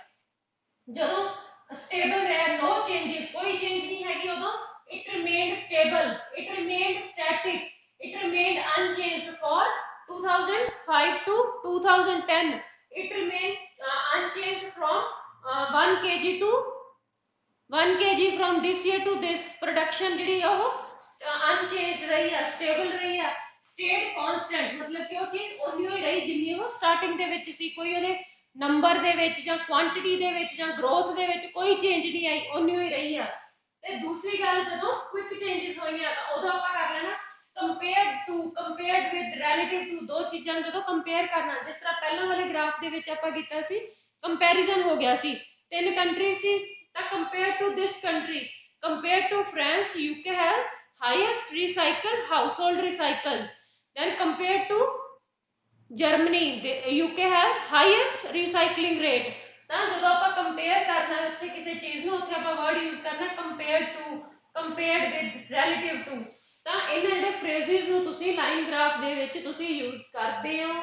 ਜਦੋਂ ਸਟੇਬਲ ਰਿਹਾ, ਨੋ ਚੇਂजेस, ਕੋਈ ਚੇਂਜ ਨਹੀਂ ਹੈਗੀ, ਉਦੋਂ it remained stable, it remained static, it remained unchanged for 2005 to 2010, it remained unchanged from 1 kg to 1 kg from this year to this। production ਜਿਹੜੀ ਆ ਉਹ unchanged ਰਹੀ ਆ, stable ਰਹੀ ਆ, stayed constant ਮਤਲਬ ਕਿ ਉਹ ਚੀਜ਼ ਉਨੀ ਹੀ ਰਹੀ ਜਿੰਨੀ ਉਹ ਸਟਾਰਟਿੰਗ ਦੇ ਵਿੱਚ ਸੀ, ਕੋਈ ਉਹਦੇ ਨੰਬਰ ਦੇ ਵਿੱਚ ਜਾਂ ਕੁਆਂਟੀਟੀ ਦੇ ਵਿੱਚ ਜਾਂ ਗਰੋਥ ਦੇ ਵਿੱਚ ਕੋਈ ਚੇਂਜ ਨਹੀਂ ਆਈ, ਉਨੀ ਹੀ ਰਹੀ ਆ। ਤੇ ਦੂਸਰੀ ਗੱਲ ਜਦੋਂ ਕੁਇਕ ਚੇਂजेस ਹੋਈਆਂ ਤਾਂ ਉਦੋਂ ਆਪਾਂ ਕਰ ਲੈਣਾ compared to, compared with, relative to, ਦੋ ਚੀਜ਼ਾਂ ਨੂੰ ਜਦੋਂ ਕੰਪੇਅਰ ਕਰਨਾ, ਜਿਸ ਤਰ੍ਹਾਂ ਪਹਿਲਾਂ ਵਾਲੇ ਗ੍ਰਾਫ ਦੇ ਵਿੱਚ ਆਪਾਂ ਕੀਤਾ ਸੀ ਕੰਪੈਰੀਜ਼ਨ ਹੋ ਗਿਆ ਸੀ, ਤਿੰਨ ਕੰਟਰੀ ਸੀ ਤਾਂ compare to this country, compare to France, UK has highest recycled household recycles, then compared to Germany, UK has highest recycling rate। ਤਾਂ ਜਦੋਂ ਆਪਾਂ ਕੰਪੇਅਰ ਕਰਨਾ ਉੱਥੇ ਕਿਸੇ ਚੀਜ਼ ਨੂੰ ਉੱਥੇ ਆਪਾਂ ਵਰਡ ਯੂਜ਼ ਕਰਨਾ compare to, compared with, relative to. ਤਾਂ ਇਹਨਾਂ ਜਿਹੜੇ ਫਰੇਜ਼ਸ ਨੂੰ ਤੁਸੀਂ ਲਾਈਨ ਗ੍ਰਾਫ ਦੇ ਵਿੱਚ ਤੁਸੀਂ ਯੂਜ਼ ਕਰਦੇ ਹੋ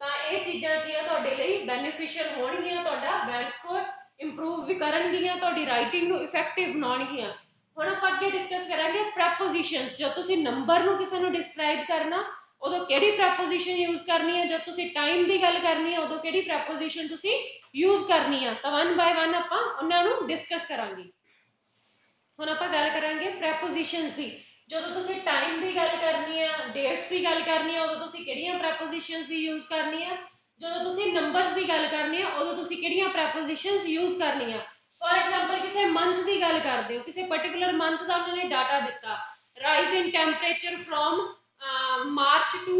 ਤਾਂ ਇਹ ਚੀਜ਼ਾਂ ਕੀ ਆ ਤੁਹਾਡੇ ਲਈ ਬੈਨੀਫੀਸ਼ੀਅਲ ਹੋਣਗੀਆਂ, ਤੁਹਾਡਾ ਬੈਂਡ ਸਕੋਰ ਇੰਪਰੂਵ ਵੀ ਕਰਨਗੀਆਂ, ਤੁਹਾਡੀ ਰਾਈਟਿੰਗ ਨੂੰ ਇਫੈਕਟਿਵ ਬਣਾਉਣਗੀਆਂ। ਹੁਣ ਆਪਾਂ ਅੱਗੇ ਡਿਸਕਸ ਕਰਾਂਗੇ ਪ੍ਰੈਪੋਜੀਸ਼ਨਸ। ਜਦ ਤੁਸੀਂ ਨੰਬਰ ਨੂੰ ਕਿਸੇ ਨੂੰ ਡਿਸਕ੍ਰਾਈਬ ਕਰਨਾ ਉਦੋਂ ਕਿਹੜੀ ਪ੍ਰੈਪੋਜੀਸ਼ਨ ਯੂਜ਼ ਕਰਨੀ ਹੈ, ਜਦ ਤੁਸੀਂ ਟਾਈਮ ਦੀ ਗੱਲ ਕਰਨੀ ਹੈ ਉਦੋਂ ਕਿਹੜੀ ਪ੍ਰੈਪੋਜੀਸ਼ਨ ਤੁਸੀਂ ਯੂਜ਼ ਕਰਨੀ ਆ। ਤਾਂ 1 ਬਾय 1 ਆਪਾਂ ਉਹਨਾਂ ਨੂੰ ਡਿਸਕਸ ਕਰਾਂਗੇ। ਹੁਣ ਆਪਾਂ ਗੱਲ ਕਰਾਂਗੇ ਪ੍ਰੈਪੋਜੀਸ਼ਨਸ ਦੀ। ਜਦੋਂ ਤੁਸੀਂ ਟਾਈਮ ਦੀ ਗੱਲ ਕਰਨੀ ਆ, ਡੇਟਸ ਦੀ ਗੱਲ ਕਰਨੀ ਆ, ਉਦੋਂ ਤੁਸੀਂ ਕਿਹੜੀਆਂ ਪ੍ਰੈਪੋਜੀਸ਼ਨਸ ਦੀ ਯੂਜ਼ ਕਰਨੀ ਆ। ਜਦੋਂ ਤੁਸੀਂ ਨੰਬਰਸ ਦੀ ਗੱਲ ਕਰਨੀ ਆ ਉਦੋਂ ਤੁਸੀਂ ਕਿਹੜੀਆਂ ਪ੍ਰੈਪੋਜੀਸ਼ਨਸ ਯੂਜ਼ ਕਰਨੀ ਆ। ਫॉर एग्जांपल ਕਿਸੇ ਮੰਥ ਦੀ ਗੱਲ ਕਰਦੇ ਹੋ, ਕਿਸੇ ਪਾਰਟਿਕੂਲਰ ਮੰਥ ਦਾ ਉਹਨਾਂ ਨੇ ਡਾਟਾ ਦਿੱਤਾ, rise in temperature from March to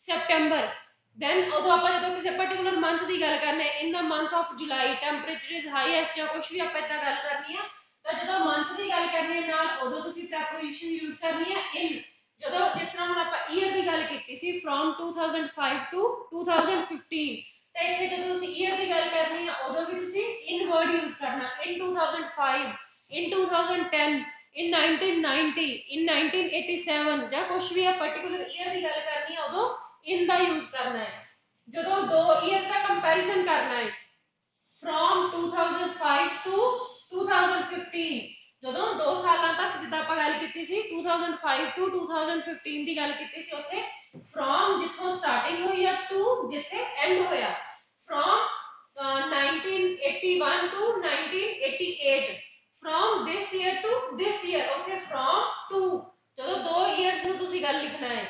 September, then ਉਦੋਂ ਆਪਾਂ ਜਦੋਂ ਕਿਸੇ ਪਾਰਟਿਕੂਲਰ ਮੰਥ ਦੀ ਗੱਲ ਕਰਨੀ ਹੈ, in the month of July temperature is highest ਜਾਂ ਕੁਝ ਵੀ ਆਪਾਂ ਇਦਾਂ ਗੱਲ ਕਰਨੀ ਆ, ਤਾਂ ਜਦੋਂ ਮੰਥ ਦੀ ਗੱਲ ਕਰਨੀ ਹੈ ਨਾਲ ਉਦੋਂ ਤੁਸੀਂ ਪ੍ਰੈਪੋਜੀਸ਼ਨ ਯੂਜ਼ ਕਰਨੀ ਹੈ ਇਨ। ਜਦੋਂ ਜਿਸ ਤਰ੍ਹਾਂ ਹੁਣ ਆਪਾਂ ਈਅਰ ਦੀ ਗੱਲ ਕੀਤੀ ਸੀ ਫਰੋਮ 2005 ਟੂ 2015, ਤਾਂ ਇੱਥੇ ਜਦੋਂ ਤੁਸੀਂ ਈਅਰ ਦੀ ਗੱਲ ਕਰਨੀ ਹੈ ਉਦੋਂ ਵੀ ਤੁਸੀਂ ਇਨ ਵਰਡ ਯੂਜ਼ ਕਰਨਾ, ਇਨ 2005, ਇਨ 2010, in 1990, in 1987 ਜਾਂ ਕੁਝ ਵੀ ਆ ਪਾਰਟਿਕੂਲਰ ਈਅਰ ਦੀ ਗੱਲ ਕਰਨੀ ਹੈ ਉਦੋਂ in ਦਾ ਯੂਜ਼ ਕਰਨਾ ਹੈ। ਜਦੋਂ ਦੋ ਈਅਰਸ ਦਾ ਕੰਪੈਰੀਜ਼ਨ ਕਰਨਾ ਹੈ from 2005 to 2015, ਜਦੋਂ 2 ਸਾਲਾਂ ਤੱਕ ਜਿੱਦਾਂ ਆਪਾਂ ਗੱਲ ਕੀਤੀ ਸੀ 2005 to 2015 ਦੀ ਗੱਲ ਕੀਤੀ ਸੀ, ਉੱਥੇ from ਜਿੱਥੋਂ ਸਟਾਰਟਿੰਗ ਹੋਈ ਆ to ਜਿੱਥੇ ਐਂਡ ਹੋਇਆ, from 1981 to 1988, from this year to this year, ਉੱਥੇ from to, ਜਦੋਂ 2 ਇਅਰਸ ਨੂੰ ਤੁਸੀਂ ਗੱਲ ਲਿਖਣਾ ਹੈ।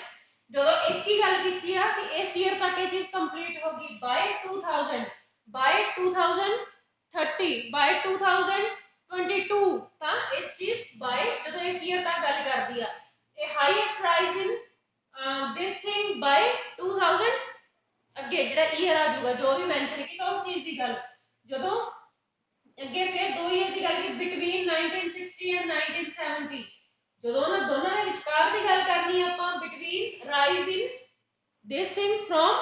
ਜਦੋਂ ਇੱਕ ਹੀ ਗੱਲ ਕੀਤੀ ਆ ਕਿ ਇਸ ਈਅਰ ਤੱਕ ਇਹ ਚੀਜ਼ ਕੰਪਲੀਟ ਹੋ ਗਈ ਬਾਈ 2000, ਬਾਈ 2030, ਬਾਈ 2022, ਤਾਂ ਇਸ ਚੀਜ਼ ਬਾਈ ਜਦੋਂ ਇਸ ਈਅਰ ਤੱਕ ਗੱਲ ਕਰਦੀ ਆ, ਇਹ highest rise in this thing by 2000, ਅੱਗੇ ਜਿਹੜਾ ਈਅਰ ਆ ਜਾਊਗਾ ਜੋ ਵੀ ਮੈਂਸ਼ਨ ਕੀਤਾ ਉਸ ਚੀਜ਼ ਦੀ ਗੱਲ। ਜਦੋਂ ਅੱਗੇ ਫਿਰ 2 ਈਅਰ ਦੀ ਗੱਲ ਕੀ ਬਿਟਵੀਨ 1960 ਐਂਡ 1970, ਜਦੋਂ ਉਹਨਾਂ ਦੋਨਾਂ ਦੇ ਵਿਚਕਾਰ ਦੀ ਗੱਲ ਕਰਨੀ ਆਪਾਂ between rise in this thing from,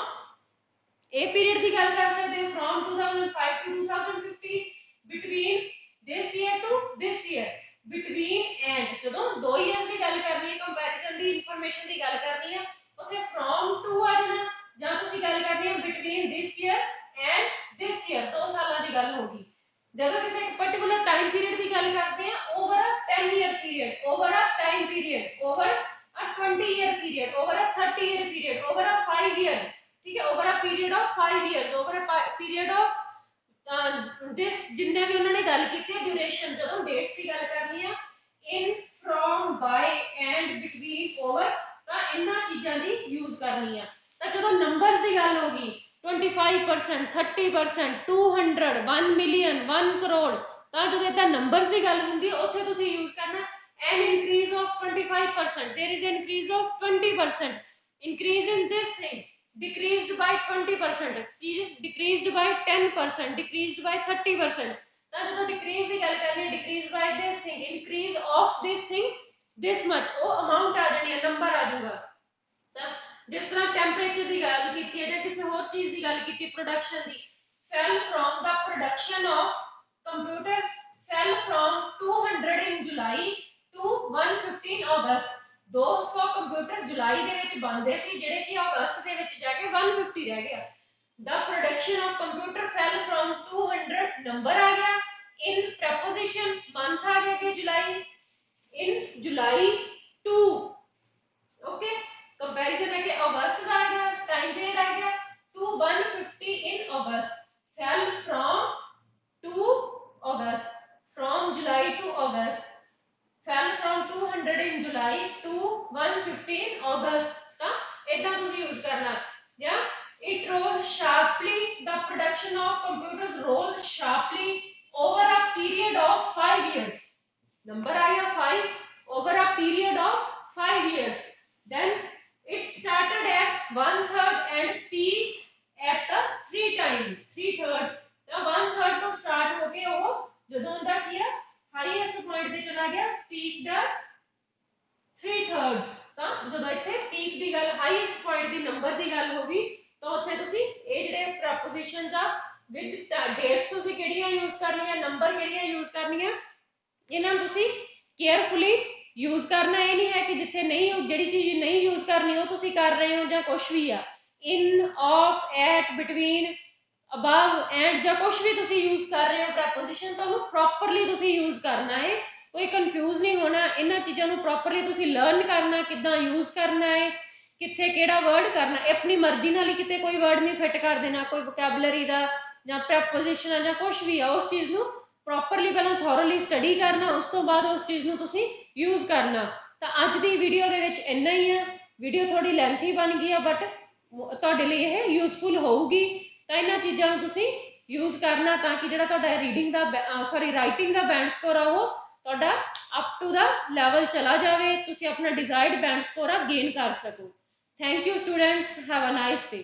ਇਹ ਪੀਰੀਅਡ ਦੀ ਗੱਲ ਕਰ ਸਕਦੇ ਹਾਂ from 2005 to 2015, between this year to this year, between and, ਜਦੋਂ 2 ਈਅਰ ਦੀ ਗੱਲ ਕਰਨੀ ਹੈ ਕੰਪੈਰੀਜ਼ਨ ਦੀ ਇਨਫੋਰਮੇਸ਼ਨ ਦੀ ਗੱਲ ਕਰਨੀ ਹੈ ਉੱਥੇ ਫਰੋਮ ਟੂ ਆ ਜਾਣਾ, ਜਾਂ ਤੁਸੀਂ ਗੱਲ ਕਰਨੀ ਹੈ between this year and this year, 2 ਸਾਲਾਂ ਦੀ ਗੱਲ ਹੋਗੀ। ਜਦੋਂ ਕਿਸੇ ਇੱਕ ਪਾਰਟਿਕੂਲਰ ਟਾਈਮ ਪੀਰੀਅਡ ਦੀ ਗੱਲ ਕਰਦੇ ਆ over a 10 year period, over a time period, over a 20 year period, over a 30 year period, over a 5 year, ਠੀਕ ਹੈ, over a period of 5 years, over a period of this, ਜਿੰਨੇ ਵੀ ਉਹਨਾਂ ਨੇ ਗੱਲ ਕੀਤੀ ਹੈ ਡਿਊਰੇਸ਼ਨ। ਜਦੋਂ ਡੇਟਸ ਦੀ ਗੱਲ ਕਰਨੀ ਆ in, from, by, and, between, over, ਤਾਂ ਇਹਨਾਂ ਚੀਜ਼ਾਂ ਦੀ ਯੂਜ਼ ਕਰਨੀ ਆ। ਤਾਂ ਜਦੋਂ ਨੰਬਰਸ ਦੀ ਗੱਲ ਹੋ ਗਈ 25%, 30%, 200, 1 ਮਿਲੀਅਨ, 1 ਕਰੋੜ, ਤਾਂ ਜਦੋਂ ਇਦਾਂ ਨੰਬਰਸ ਦੀ ਗੱਲ ਹੁੰਦੀ ਹੈ ਉੱਥੇ ਤੁਸੀਂ ਯੂਜ਼ ਕਰਨਾ an increase of 25%, there is an increase of 20%, increase in this thing, decreased by 20%, decreased by 10%, decreased by 30%, ਤਾਂ ਜਦੋਂ decrease ਦੀ ਗੱਲ ਕਰਨੀ ਹੈ decrease by this thing, increase of this thing this much, ਉਹ amount ਆ ਜਾਣੀ ਹੈ, ਨੰਬਰ ਆ ਜਾਊਗਾ। ਤਾਂ ਜਿਸ ਤਰ੍ਹਾਂ ਟੈਂਪਰੇਚਰ ਦੀ ਗੱਲ ਕੀਤੀ ਹੈ ਜਾਂ ਕਿਸੇ ਹੋਰ ਚੀਜ਼ ਦੀ ਗੱਲ ਕੀਤੀ production the, fell from the production of computer fell from 200 in July to 115 August, 200 computer ਜੁਲਾਈ ਦੇ ਵਿੱਚ ਬਣਦੇ ਸੀ ਜਿਹੜੇ ਕਿ ਅਗਸਤ ਦੇ ਵਿੱਚ ਜਾ ਕੇ 150 ਰਹਿ ਗਿਆ। The production of computer fell from 200, number ਆ ਗਿਆ, in preposition month ਆ ਗਿਆ ਕਿ ਜੁਲਾਈ, in July to, okay, comparison है कि अगस्त का आ गया, टाइम पीरियड आ गया to 150 in August, fell from to August, from July to August, fell from 200 in July to 150 in August, ਤਾਂ ਇਦਾਂ ਤੁਸੀਂ ਯੂਜ਼ ਕਰਨਾ। ਜਾਂ it rose sharply, the production of computers rose sharply over a period of 5 years, number आ गया 5, over a period of 5 years, then it started at 1/3 and peaked at the 3/3, ਤਾਂ 1/3 ਤੋਂ start ਹੋ ਕੇ ਉਹ ਜਦੋਂ ਦਾ ਕੀ ਹੈ ਹਾਈਐਸਟ ਪੁਆਇੰਟ ਤੇ ਚਲਾ ਗਿਆ ਪੀਕ ਦਾ 3/3, ਤਾਂ ਜਦੋਂ ਇੱਥੇ ਪੀਕ ਦੀ ਗੱਲ ਹਾਈਐਸਟ ਪੁਆਇੰਟ ਦੀ ਨੰਬਰ ਦੀ ਗੱਲ ਹੋਗੀ ਤਾਂ ਉੱਥੇ ਤੁਸੀਂ ਇਹ ਜਿਹੜੇ ਪ੍ਰੈਪੋਜੀਸ਼ਨਸ ਆ ਵਿਦ ਡੇਟਸ ਤੁਸੀਂ ਕਿਹੜੀਆਂ ਯੂਜ਼ ਕਰਨੀਆਂ, ਨੰਬਰ ਕਿਹੜੀਆਂ ਯੂਜ਼ ਕਰਨੀਆਂ, ਇਹਨਾਂ ਨੂੰ ਤੁਸੀਂ ਕੇਅਰਫੁਲੀ ਯੂਜ਼ ਕਰਨਾ। ਇਹ ਨਹੀਂ ਹੈ ਕਿ ਜਿੱਥੇ ਨਹੀਂ ਜਿਹੜੀ ਚੀਜ਼ ਨਹੀਂ ਯੂਜ਼ ਕਰਨੀ ਉਹ ਤੁਸੀਂ ਕਰ ਰਹੇ ਹੋ ਜਾਂ ਕੁਝ ਵੀ ਆ, in, of, at, between, above, and ਜਾਂ ਕੁਝ ਵੀ ਤੁਸੀਂ ਯੂਜ਼ ਕਰ ਰਹੇ ਹੋ ਪ੍ਰੈਪੋਜੀਸ਼ਨ, ਤਾਂ ਉਹਨੂੰ ਪ੍ਰੋਪਰਲੀ ਤੁਸੀਂ ਯੂਜ਼ ਕਰਨਾ ਹੈ, ਕੋਈ ਕਨਫਿਊਜ਼ ਨਹੀਂ ਹੋਣਾ। ਇਹਨਾਂ ਚੀਜ਼ਾਂ ਨੂੰ ਪ੍ਰੋਪਰਲੀ ਤੁਸੀਂ ਲਰਨ ਕਰਨਾ ਕਿੱਦਾਂ ਯੂਜ਼ ਕਰਨਾ ਹੈ, ਕਿੱਥੇ ਕਿਹੜਾ ਵਰਡ ਕਰਨਾ, ਇਹ ਆਪਣੀ ਮਰਜ਼ੀ ਨਾਲ ਹੀ ਕਿਤੇ ਕੋਈ ਵਰਡ ਨਹੀਂ ਫਿੱਟ ਕਰ ਦੇਣਾ, ਕੋਈ ਵੋਕੈਬਲਰੀ ਦਾ ਜਾਂ ਪ੍ਰੈਪੋਜੀਸ਼ਨ ਆ ਜਾਂ ਕੁਝ ਵੀ ਆ, ਉਸ ਚੀਜ਼ ਨੂੰ ਪ੍ਰੋਪਰਲੀ ਪਹਿਲਾਂ ਥੋਰਲੀ ਸਟੱਡੀ ਕਰਨਾ, ਉਸ ਤੋਂ ਬਾਅਦ ਉਸ ਚੀਜ਼ ਨੂੰ ਤੁਸੀਂ ਯੂਜ਼ ਕਰਨਾ। ਤਾਂ ਅੱਜ ਦੀ ਵੀਡੀਓ ਦੇ ਵਿੱਚ ਇੰਨਾ ਹੀ ਆ। ਵੀਡੀਓ ਥੋੜੀ ਲੈਂਥੀ ਬਣ ਗਈ ਆ, ਬਟ ਤੁਹਾਡੇ ਲਈ ਇਹ ਯੂਜ਼ਫੁਲ ਹੋਊਗੀ। ਤਾਂ ਇਹਨਾਂ ਚੀਜ਼ਾਂ ਨੂੰ ਤੁਸੀਂ ਯੂਜ਼ ਕਰਨਾ ਤਾਂ ਕਿ ਜਿਹੜਾ ਤੁਹਾਡਾ ਰੀਡਿੰਗ ਦਾ ਰਾਈਟਿੰਗ ਦਾ ਬੈਂਡ ਸਕੋਰ ਆ ਉਹ ਤੁਹਾਡਾ ਅਪ ਟੂ ਦਾ ਲੈਵਲ ਚਲਾ ਜਾਵੇ, ਤੁਸੀਂ ਆਪਣਾ ਡਿਜ਼ਾਇਰਡ ਬੈਂਡ ਸਕੋਰ ਆ ਗੇਨ ਕਰ ਸਕੋ। Thank you students, have a nice day.